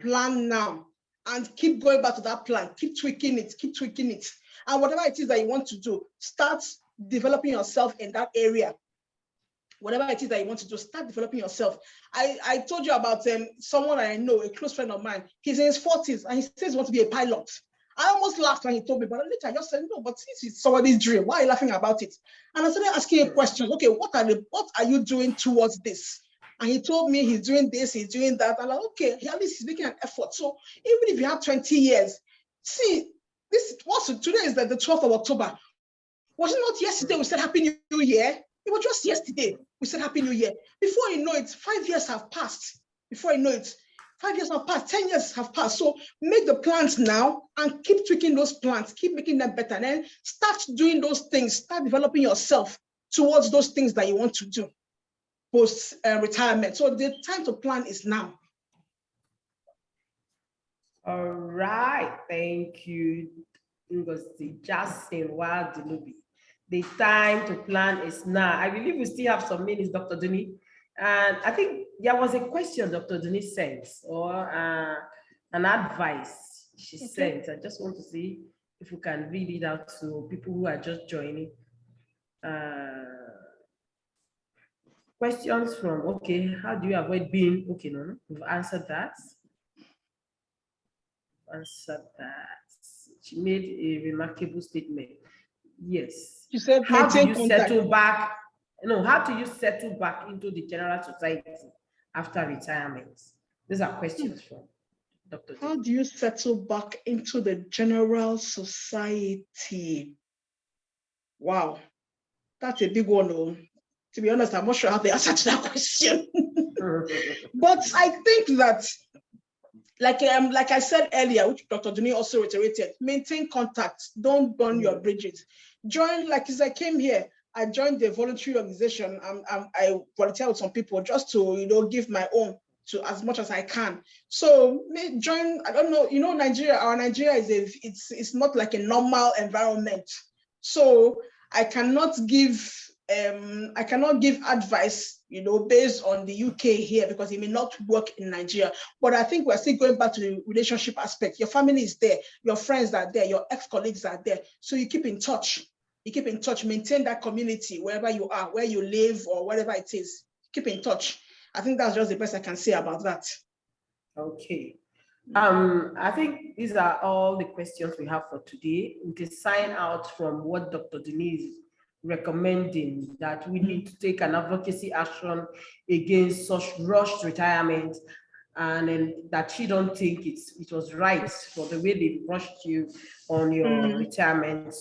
plan now and keep going back to that plan. Keep tweaking it. And whatever it is that you want to do, start developing yourself in that area. Whatever it is that you want to do, start developing yourself. I told you about someone I know, a close friend of mine. He's in his 40s and he says he wants to be a pilot. I almost laughed when he told me, but later I just said, no, but this is somebody's dream. Why are you laughing about it? And I started asking him questions. Okay, what are you doing towards this? And he told me he's doing this, he's doing that. And I'm like, okay, at least he's making an effort. So even if you have 20 years, see, today is the 12th of October. Was it not yesterday we said Happy New Year? It was just yesterday we said Happy New Year. Before you know it, 5 years have passed. Before you know it, 5 years have passed, 10 years have passed. So make the plans now and keep tweaking those plans, keep making them better. And then start doing those things, start developing yourself towards those things that you want to do post retirement. So the time to plan is now.
All right, thank you, Ngozi Jasin Wadilubi. The time to plan is now. I believe we still have some minutes, Dr. Duni. And I think there was a question Dr. Duni sent, or an advice she sent. I just want to see if we can read it out to people who are just joining. Questions from, okay, how do you avoid being, okay, no, we've answered that. Answered that. She made a remarkable statement. Yes.
She said,
how do you settle back? No, how do you settle back into the general society after retirement? These are questions from Dr.
How do you settle back into the general society? Wow, that's a big one. Though. To be honest, I'm not sure how they answer to that question. But I think that, like I said earlier, which Dr. Duni also reiterated, maintain contact, don't burn your bridges. Join, like as I came here, I joined the voluntary organization. I volunteer with some people just to, give my own to as much as I can. So join, I don't know, Nigeria, our Nigeria it's not like a normal environment. So I cannot give advice, based on the UK here because it may not work in Nigeria. But I think we're still going back to the relationship aspect. Your family is there, your friends are there, your ex-colleagues are there. So you keep in touch. Maintain that community wherever you are, where you live or whatever it is. Keep in touch. I think that's just the best I can say about that.
Okay. I think these are all the questions we have for today. We can sign out from what Dr. Denise recommending, that we need to take an advocacy action against such rushed retirement, and then that she don't think it was right for the way they rushed you on your retirement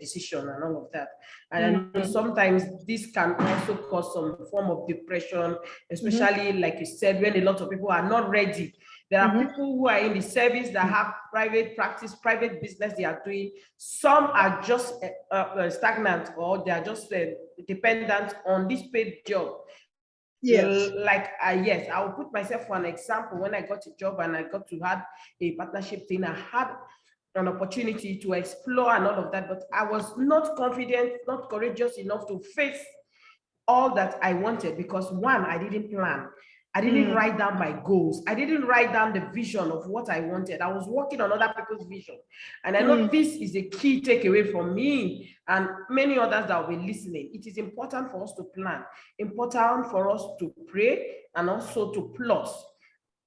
decision and all of that. And sometimes this can also cause some form of depression, especially like you said, when a lot of people are not ready. There are people who are in the service that have private practice, private business they are doing. Some are just stagnant, or they are just dependent on this paid job.
Yes.
Yes, I will put myself for an example. When I got a job and I got to have a partnership thing, I had an opportunity to explore and all of that, but I was not confident, not courageous enough to face all that I wanted because one, I didn't plan. I didn't write down my goals. I didn't write down the vision of what I wanted. I was working on other people's vision. And I know this is a key takeaway from me and many others that will be listening. It is important for us to plan, important for us to pray, and also to plot.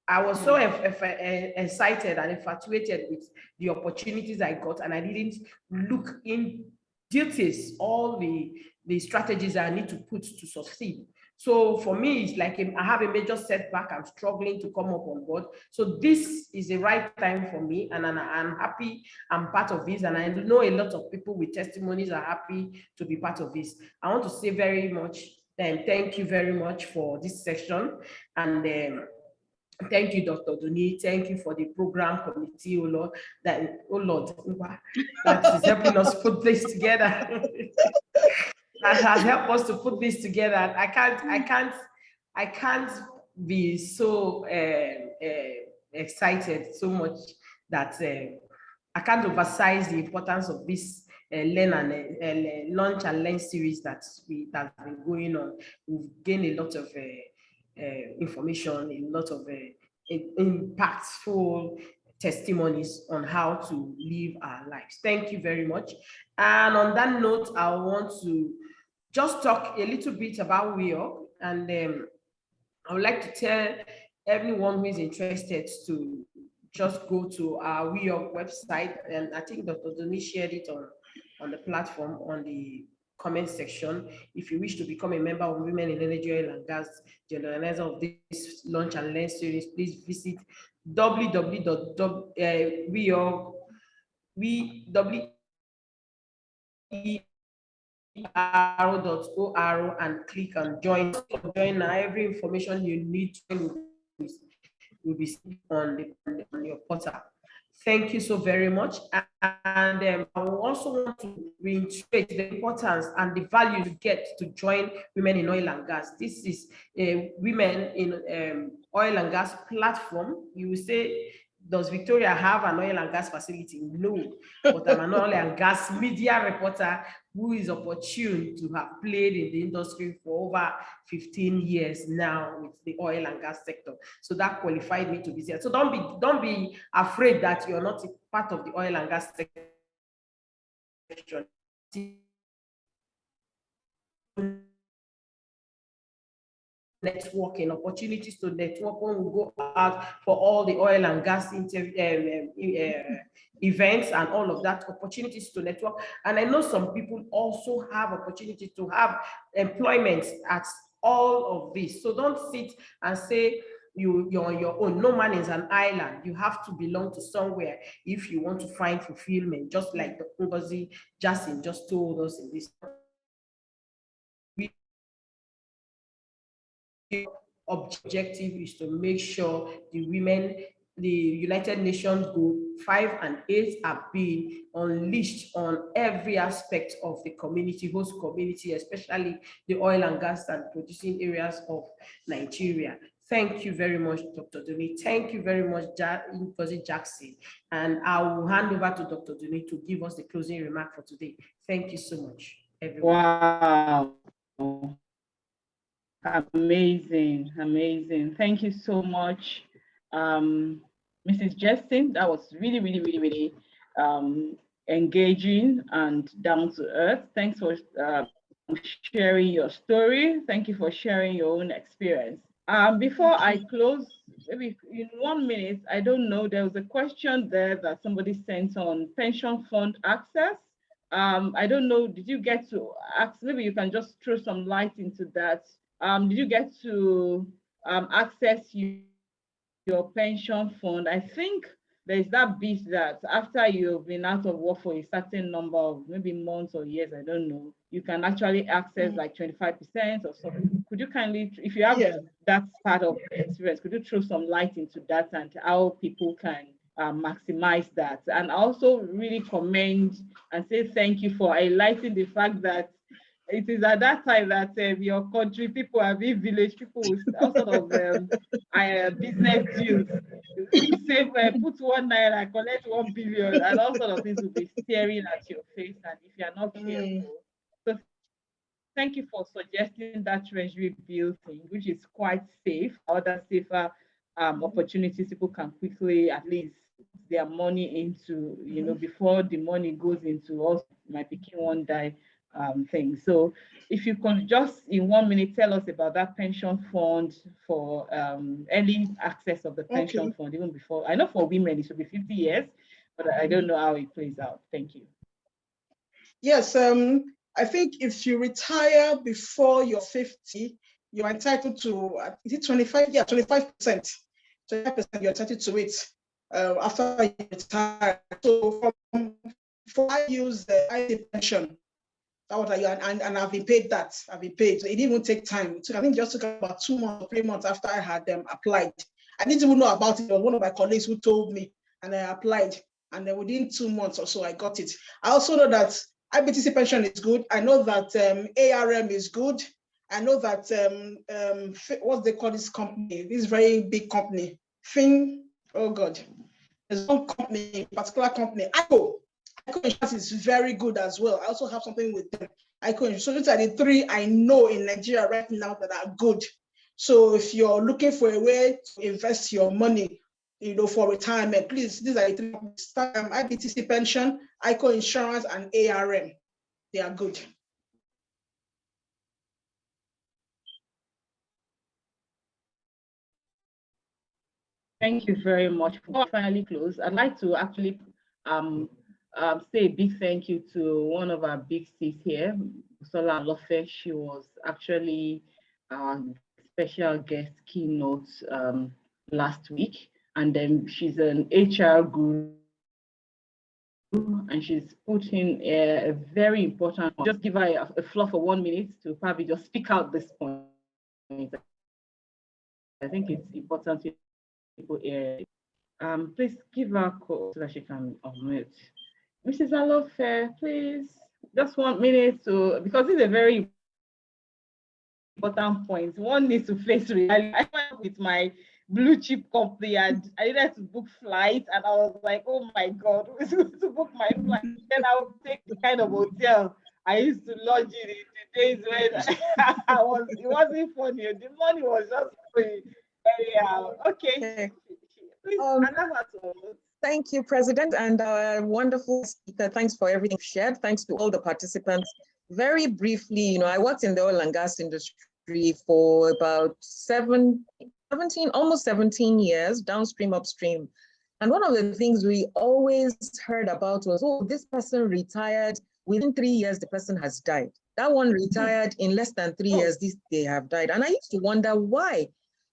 I was so excited and infatuated with the opportunities I got, and I didn't look in details all the strategies I need to put to succeed. So for me, it's like I have a major setback. I'm struggling to come up on board. So this is the right time for me, and I'm happy I'm part of this. And I know a lot of people with testimonies are happy to be part of this. I want to say very much, thank you very much for this session. And thank you, Dr. Duni. Thank you for the program committee, oh Lord, that is helping us put this together. That has helped us to put this together. I can't be so excited so much that I can't oversize the importance of this launch and learn series that's been going on. We've gained a lot of information, a lot of impactful testimonies on how to live our lives. Thank you very much. And on that note, I want to just talk a little bit about WEOG, and I would like to tell everyone who is interested to just go to our WEOG website, and I think Dr. Doni shared it on the platform, on the comment section. If you wish to become a member of Women in Energy, Oil and Gas, the organizer of this Launch and Learn series, please visit www.weog.or and click on join. Join now. Every information you need will be on your portal. Thank you so very much. And I also want to reiterate the importance and the value you get to join Women in Oil and Gas. This is a Women in Oil and Gas platform. You will say, does Victoria have an oil and gas facility? No, but I'm an oil and gas media reporter who is opportune to have played in the industry for over 15 years now with the oil and gas sector. So that qualified me to be here. So don't be afraid that you're not part of the oil and gas sector. Networking opportunities to network when we go out for all the oil and gas events and all of that, opportunities to network. And I know some people also have opportunities to have employment at all of this. So don't sit and say you're on your own. No man is an island. You have to belong to somewhere if you want to find fulfillment, just like the Ngozi Jasin just told us in this. Objective is to make sure the United Nations Goal 5 and 8 are being unleashed on every aspect of the community, host community, especially the oil and gas and producing areas of Nigeria. Thank you very much, Dr. Duni. Thank you very much, Ngozi Jackson. And I will hand over to Dr. Duni to give us the closing remark for today. Thank you so much, everyone.
Wow. Amazing, amazing. Thank you so much, Mrs. Justin. That was really engaging and down to earth. Thanks for sharing your story. Thank you for sharing your own experience. Before I close, maybe in 1 minute, I don't know, there was a question there that somebody sent on pension fund access. I don't know, did you get to ask? Maybe you can just throw some light into that. Did you get to access your pension fund? I think there's that bit that after you've been out of work for a certain number of maybe months or years, I don't know, you can actually access like 25% or something. Could you kindly, if you have that part of experience, could you throw some light into that and how people can maximize that? And also really commend and say thank you for highlighting the fact that it is at that time that your country people are being village people with all sort of business deals. Save, put 1 naira, collect 1 billion, and all sort of things will be staring at your face. And if you're not careful, so thank you for suggesting that treasury bill thing, which is quite safe. Other safer opportunities people can quickly at least put their money into, you know, before the money goes into us, my picking one die thing. So if you could just in 1 minute tell us about that pension fund for early access of the pension fund, even before, I know for women it should be 50 years, but I don't know how it plays out. Thank you.
Yes, I think if you retire before you're 50, you're entitled to, is it 25? Yeah, 25%. 25% you're entitled to it after you retire. So I use the IT pension. That was and I've been paid that. I've been paid. So it didn't even take time. It took, I think, just took about 2 months or 3 months after I had applied. I didn't even know about it. It was one of my colleagues who told me, and I applied. And then within 2 months or so, I got it. I also know that IBTC pension is good. I know that ARM is good. I know that what they call this company, this very big company, oh God, there's one company, particular company, ICO Insurance is very good as well. I also have something with them. ICO Insurance. So these are the 3 I know in Nigeria right now that are good. So if you're looking for a way to invest your money, you know, for retirement, please, these are the 3 companies: IBTC pension, ICO Insurance, and ARM. They are good.
Thank you very much. Before I finally close, I'd like to actually say a big thank you to one of our big sis here, Sola Lofe. She was actually special guest keynote last week, and then she's an HR guru, and she's put in a very important point. Just give her a floor for 1 minute to probably just speak out this point. I think it's important to people here. Please give her a call so that she can unmute. Mrs. Alofe, please, just 1 minute to, because it's a very important point. One needs to face reality. I went with my blue chip company and I needed to book flights, and I was like, oh my God, who's going to book my flight? Then I would take the kind of hotel I used to lodge in the days when it wasn't funny. The money was just free. Okay. Please,
thank you, President, and our wonderful speaker. Thanks for everything shared. Thanks to all the participants. Very briefly, you know, I worked in the oil and gas industry for about 17, almost 17 years, downstream, upstream. And one of the things we always heard about was, oh, this person retired. Within 3 years, the person has died. That one retired in less than 3 years, they have died. And I used to wonder why.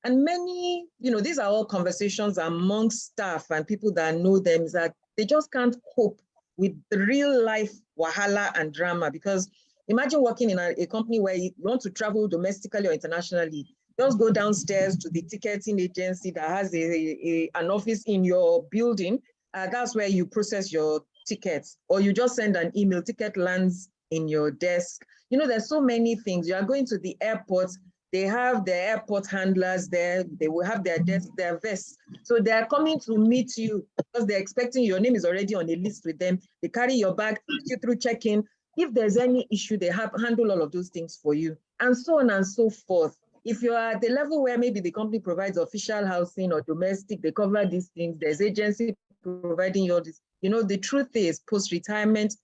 And many, you know, these are all conversations amongst staff and people that know them, is that they just can't cope with the real life wahala and drama. Because imagine working in a company where you want to travel domestically or internationally, just go downstairs to the ticketing agency that has an office in your building. That's where you process your tickets, or you just send an email, ticket lands in your desk. You know, there's so many things. You are going to the airport, they have their airport handlers there, they will have their desk, their vests. So they are coming to meet you because they're expecting your name is already on a list with them. They carry your bag, take you through check-in. If there's any issue, they handle all of those things for you, and so on and so forth. If you're at the level where maybe the company provides official housing or domestic, they cover these things, there's agency providing you all this. You know, the truth is post-retirement,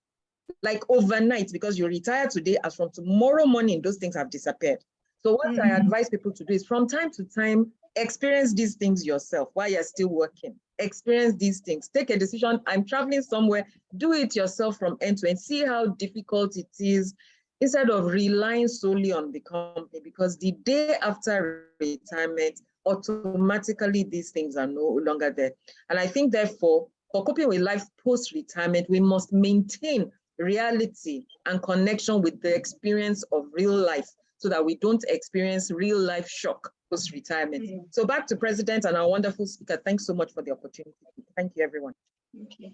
like overnight, because you retire today, as from tomorrow morning, those things have disappeared. So what I advise people to do is from time to time, experience these things yourself while you're still working. Experience these things. Take a decision. I'm traveling somewhere. Do it yourself from end to end. See how difficult it is instead of relying solely on the company, because the day after retirement, automatically these things are no longer there. And I think therefore, for coping with life post-retirement, we must maintain reality and connection with the experience of real life so that we don't experience real life shock post-retirement. So back to President and our wonderful speaker. Thanks so much for the opportunity. Thank you, everyone.
Okay.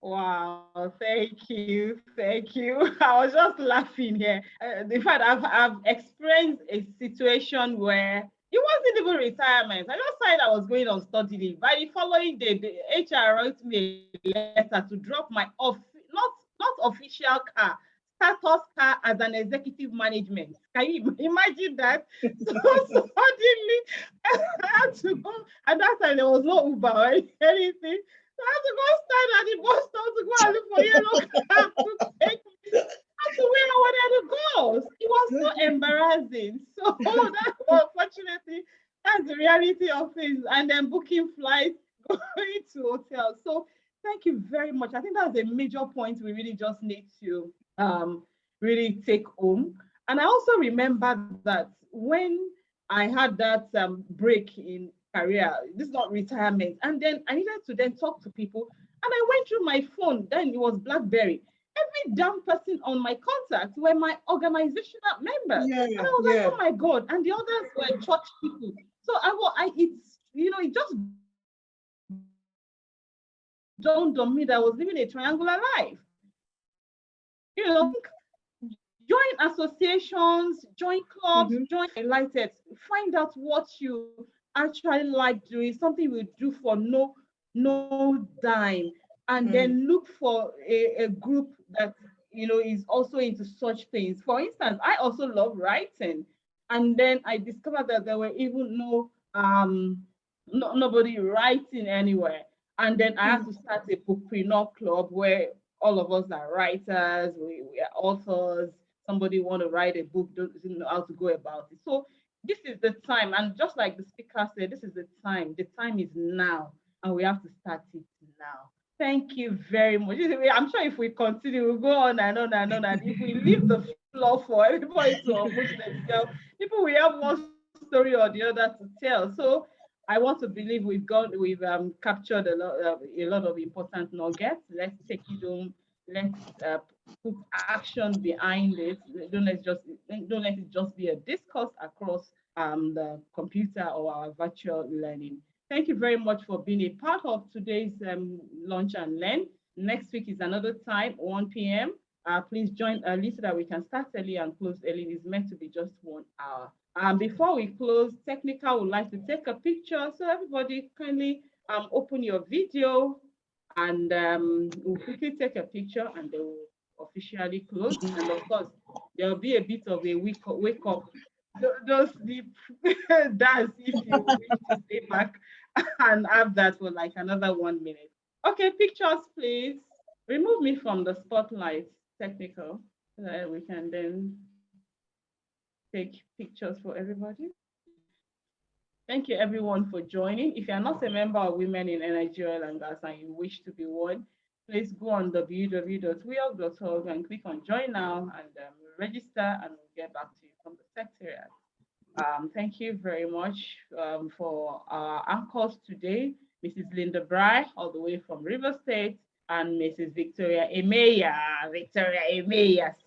Wow, thank you. I was just laughing here. In fact, I've experienced a situation where it wasn't even retirement. I just said I was going on study leave. By the following day, the HR wrote me a letter to drop my not official car, status car as an executive management. Can you imagine that? So suddenly I had to go, and that time there was no Uber or anything. So I had to go stand at the bus stop to go and look for yellow cab to take me to where I wanted to go. It was so embarrassing. So that unfortunately, that's the reality of things. And then booking flights, going to hotels. So thank you very much. I think that's a major point we really just need to really take home. And I also remember that when I had that break in career, this is not retirement, and then I needed to then talk to people, and I went through my phone. Then it was BlackBerry. Every damn person on my contacts were my organizational members.
Yeah,
And I was like, oh my God. And the others were church people. So it's, it just dawned on me that I was living a triangular life. Join associations, join clubs, join enlightened, find out what you actually like doing, something you do for no dime, and then look for a group that is also into such things. For instance, I also love writing, and then I discovered that there were even nobody writing anywhere. And then I had to start a bookpreneur club where all of us are writers, we are authors. Somebody want to write a book, doesn't know how to go about it. So this is the time, and just like the speaker said, this is the time. The time is now, and we have to start it now. Thank you very much. I'm sure if we continue, we'll go on and on and on. And if we leave the floor for everybody to almost themselves, people will have one story or the other to tell. So I want to believe we've captured a lot of important nuggets. Let's take it home. Let's put action behind it. Don't let it just be a discourse across the computer or our virtual learning. Thank you very much for being a part of today's Lunch and Learn. Next week is another time, 1 p.m. Please join early so that we can start early and close early. It's meant to be just 1 hour. Before we close, Technical would like to take a picture. So everybody kindly open your video, and we'll quickly take a picture and they will officially close. And of course, there'll be a bit of a wake up. Don't sleep, dance if you wish to stay back and have that for like another 1 minute. Okay, pictures, please. Remove me from the spotlight, Technical, so that we can then take pictures for everybody. Thank you everyone for joining. If you're not a member of Women in Energy, Oil and Gas and you wish to be one, please go on www.weog.org and click on join now and register, and we'll get back to you from the secretariat. Thank you very much for our anchors today, Mrs. Linda Bry, all the way from River State, and Mrs. Victoria Emeya,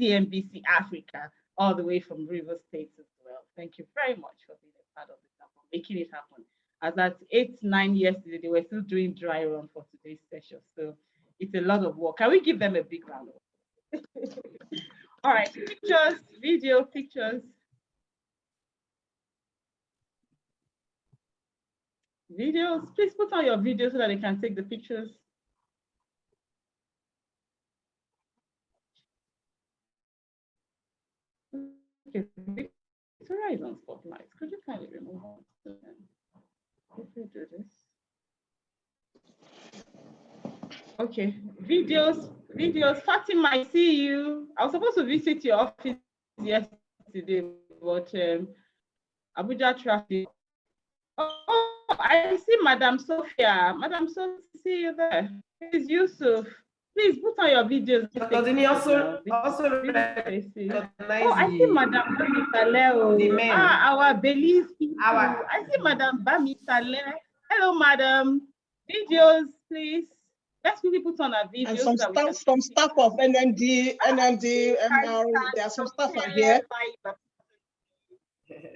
CNBC Africa, all the way from River State as well. Thank you very much for being a part of this and for making it happen. As at 8-9 yesterday, they were still doing dry run for today's session. So it's a lot of work. Can we give them a big round of applause? All right, pictures, video, pictures. Videos, please put on your video so that they can take the pictures. Okay, Victoria is on spotlight. Could you kindly remove one? If we do this. Okay, videos. Fatima, I see you. I was supposed to visit your office yesterday, but Abuja traffic. Oh, I see Madam Sophia. Madam Sophia, see you there. Please, Yusuf. Please put on your videos. I see Madam Bamitale. Our Belize people. I see Madam Bamitale. Hello, Madam. Videos, please. Let's quickly put on our videos.
And some staff of NMD, MR, there are some staff are here.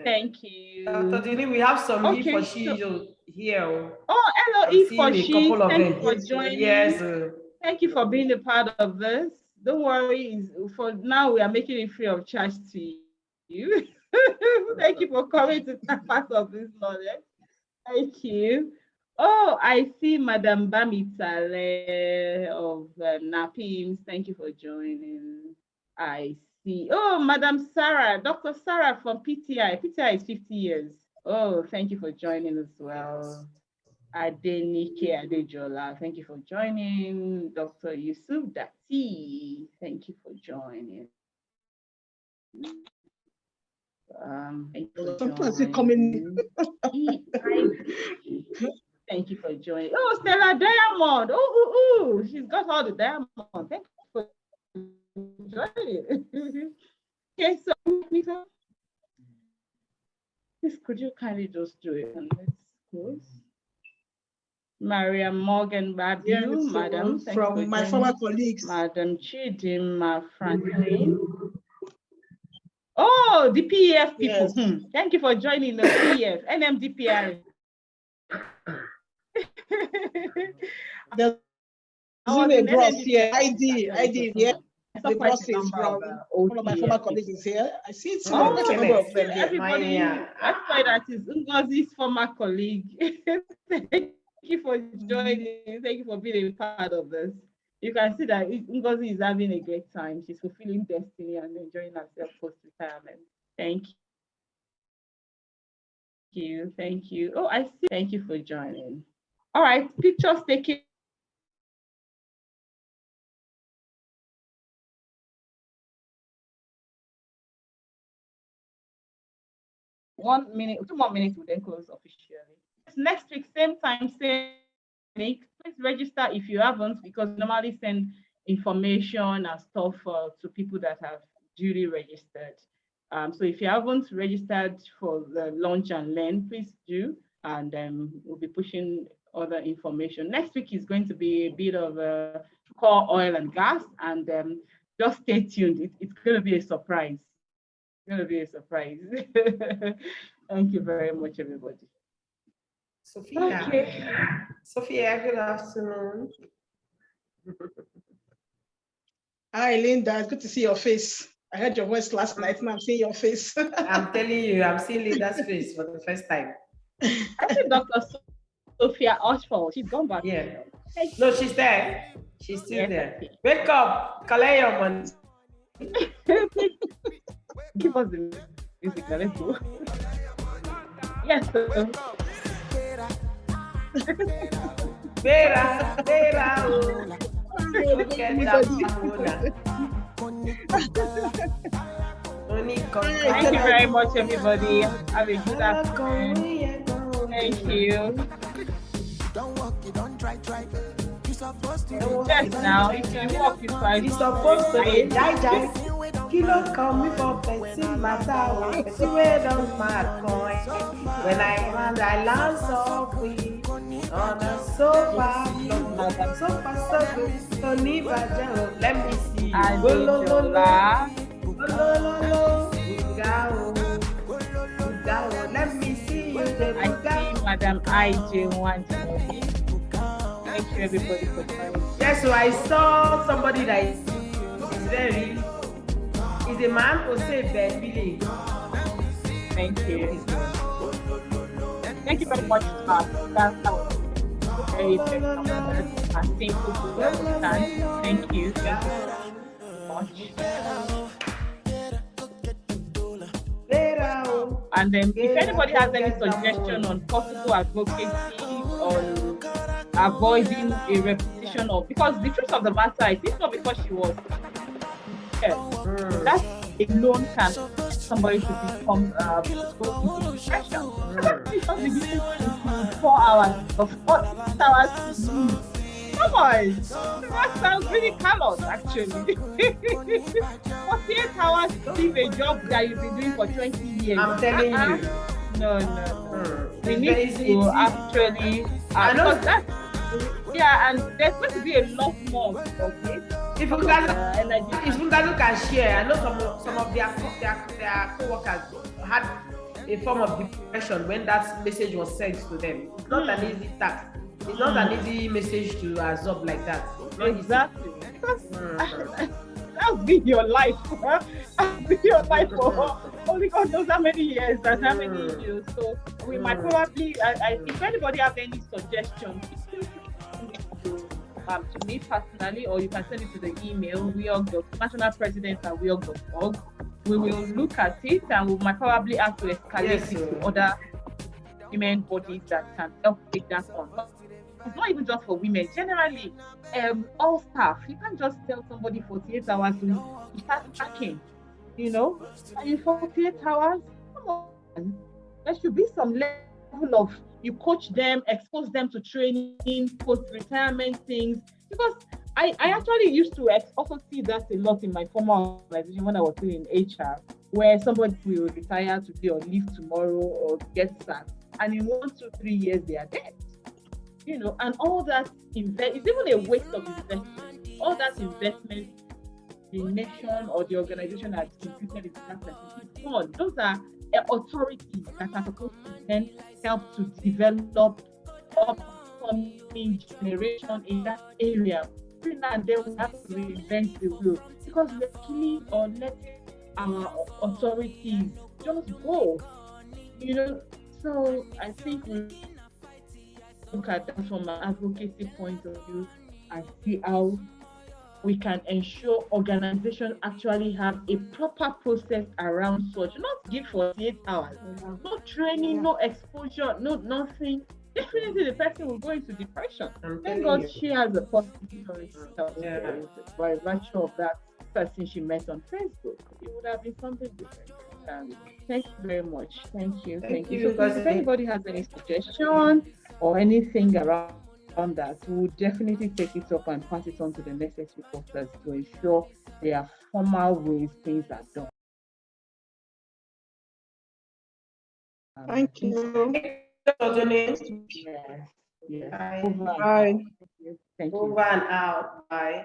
Thank you.
Dr. Dini, we have some E4She here.
Oh, hello, E4She. Thank you for joining.
Yes.
Thank you for being a part of this. Don't worry, for now we are making it free of charge to you. Thank you for coming to that part of this knowledge. Thank you. Oh, I see Madam Bamitale of NAPIMS. Thank you for joining. I see. Oh, Madam Sarah, Dr. Sarah from PTI. PTI is 50 years. Oh, thank you for joining as well. Adenike Adejola, thank you for joining. Dr. Yusuf Dati, thank you for joining. Thank you for
Sometimes it coming.
Thank you for joining. Oh, Stella Diamond. Oh, she's got all the diamonds. Thank you for joining. Okay, so please could you kindly just do it and let's close. Maria Morgan Babu,
Yes,
Madam.
from my former colleagues.
Madam Chidima Franklin. Oh, the PEF people.
Yes.
Thank you for joining the PEF, NMDPR.
There's a boss here, ID, yeah. The boss is from one of my former colleagues is here. I see it's quite a number of them here.
Everybody, everybody that is Ngozi's former colleague. Thank you for joining. Thank you for being a part of this. You can see that Ngozi is having a great time. She's fulfilling destiny and enjoying herself post-retirement. Thank you. Thank you. Oh, I see. Thank you for joining. All right, pictures taken. One minute, 2 more minutes, we'll then close officially. Next week, same time, same link. Please register if you haven't, because we normally send information and stuff to people that have duly registered. So if you haven't registered for the launch and learn, please do, and we'll be pushing other information. Next week is going to be a bit of a core oil and gas, and just stay tuned. It's going to be a surprise. It's going to be a surprise. Thank you very much, everybody.
Sophia.
Okay.
Sophia, good afternoon.
Hi, Linda. Good to see your face. I heard your voice last night, and I'm seeing your face.
I'm telling you, I'm seeing Linda's face for the first time.
I think Dr. Sophia Oshford, she's gone back.
Yeah. No, she's there. She's still there. Wake up, collect your money.
Give us the music, let's go. Yes, sir. Thank you very much, everybody. Have a good afternoon. Thank you. Yes, now, if you walk, you try.
You're supposed to be die. Kilo come for person matter. Person where don't mad coin. When I land softly on a sofa, so let me see. Let me see you.
I see Madam IJ1. Thank you, everybody, for joining.
Yes, so I saw somebody that is very. Is a man who say bad village.
Thank you. Thank you very much, that's very simple to understand. Thank you. Thank you so much. And then if anybody has any suggestion on possible advocacy on avoiding a repetition of, because the truth of the matter is it's not because she was that alone can somebody to become go into depression. Because we didn't 4 hours or 4 hours to lose. Come on, that sounds really callous actually. 48 hours to leave a job that you've been doing for 20 years.
I'm telling you.
No. We need to actually because that, yeah, and there's going to be a lot more of it.
If you guys can share, I know some of their co-workers had a form of depression when that message was sent to them. It's not an easy task. It's not an easy message to absorb like that.
Exactly. That's been your life. That's been your life for only God knows how many years and how many years. So we might probably, if anybody have any suggestions, to me personally, or you can send it to the email, WEOG, national president at WEOG.org. We will look at it and we might probably have to escalate it to other women bodies that can help take that on. But it's not even just for women. Generally, all staff, you can't just tell somebody 48 hours to start tracking, you know? And in 48 hours, come on. There should be some level of, you coach them, expose them to training, post-retirement things. Because I actually used to also see that a lot in my former organization when I was still in HR, where somebody will retire today or leave tomorrow or get sacked. And in 1, 2, 3 years, they are dead. You know, and all that it's even a waste of investment. All that investment the nation or the organization has imputed in that person is gone. Those are authorities that are supposed to then help to develop upcoming generation in that area. Every now and then we have to reinvent the wheel because we're killing or letting our authorities just go. You know, so I think we look at that from an advocacy point of view and see how we can ensure organizations actually have a proper process around such. Not give 48 hours, no training, no exposure, no nothing. Definitely the person will go into depression. Thank God she has a positive result by virtue of that person she met on Facebook. It would have been something different. Thank you very much. Thank you. So if anybody has any suggestion or anything around that, we will definitely take it up and pass it on to the necessary process to ensure there are formal ways things are done.
Thank you.
Yes.
Bye.
Thank you.
Over and out. Bye.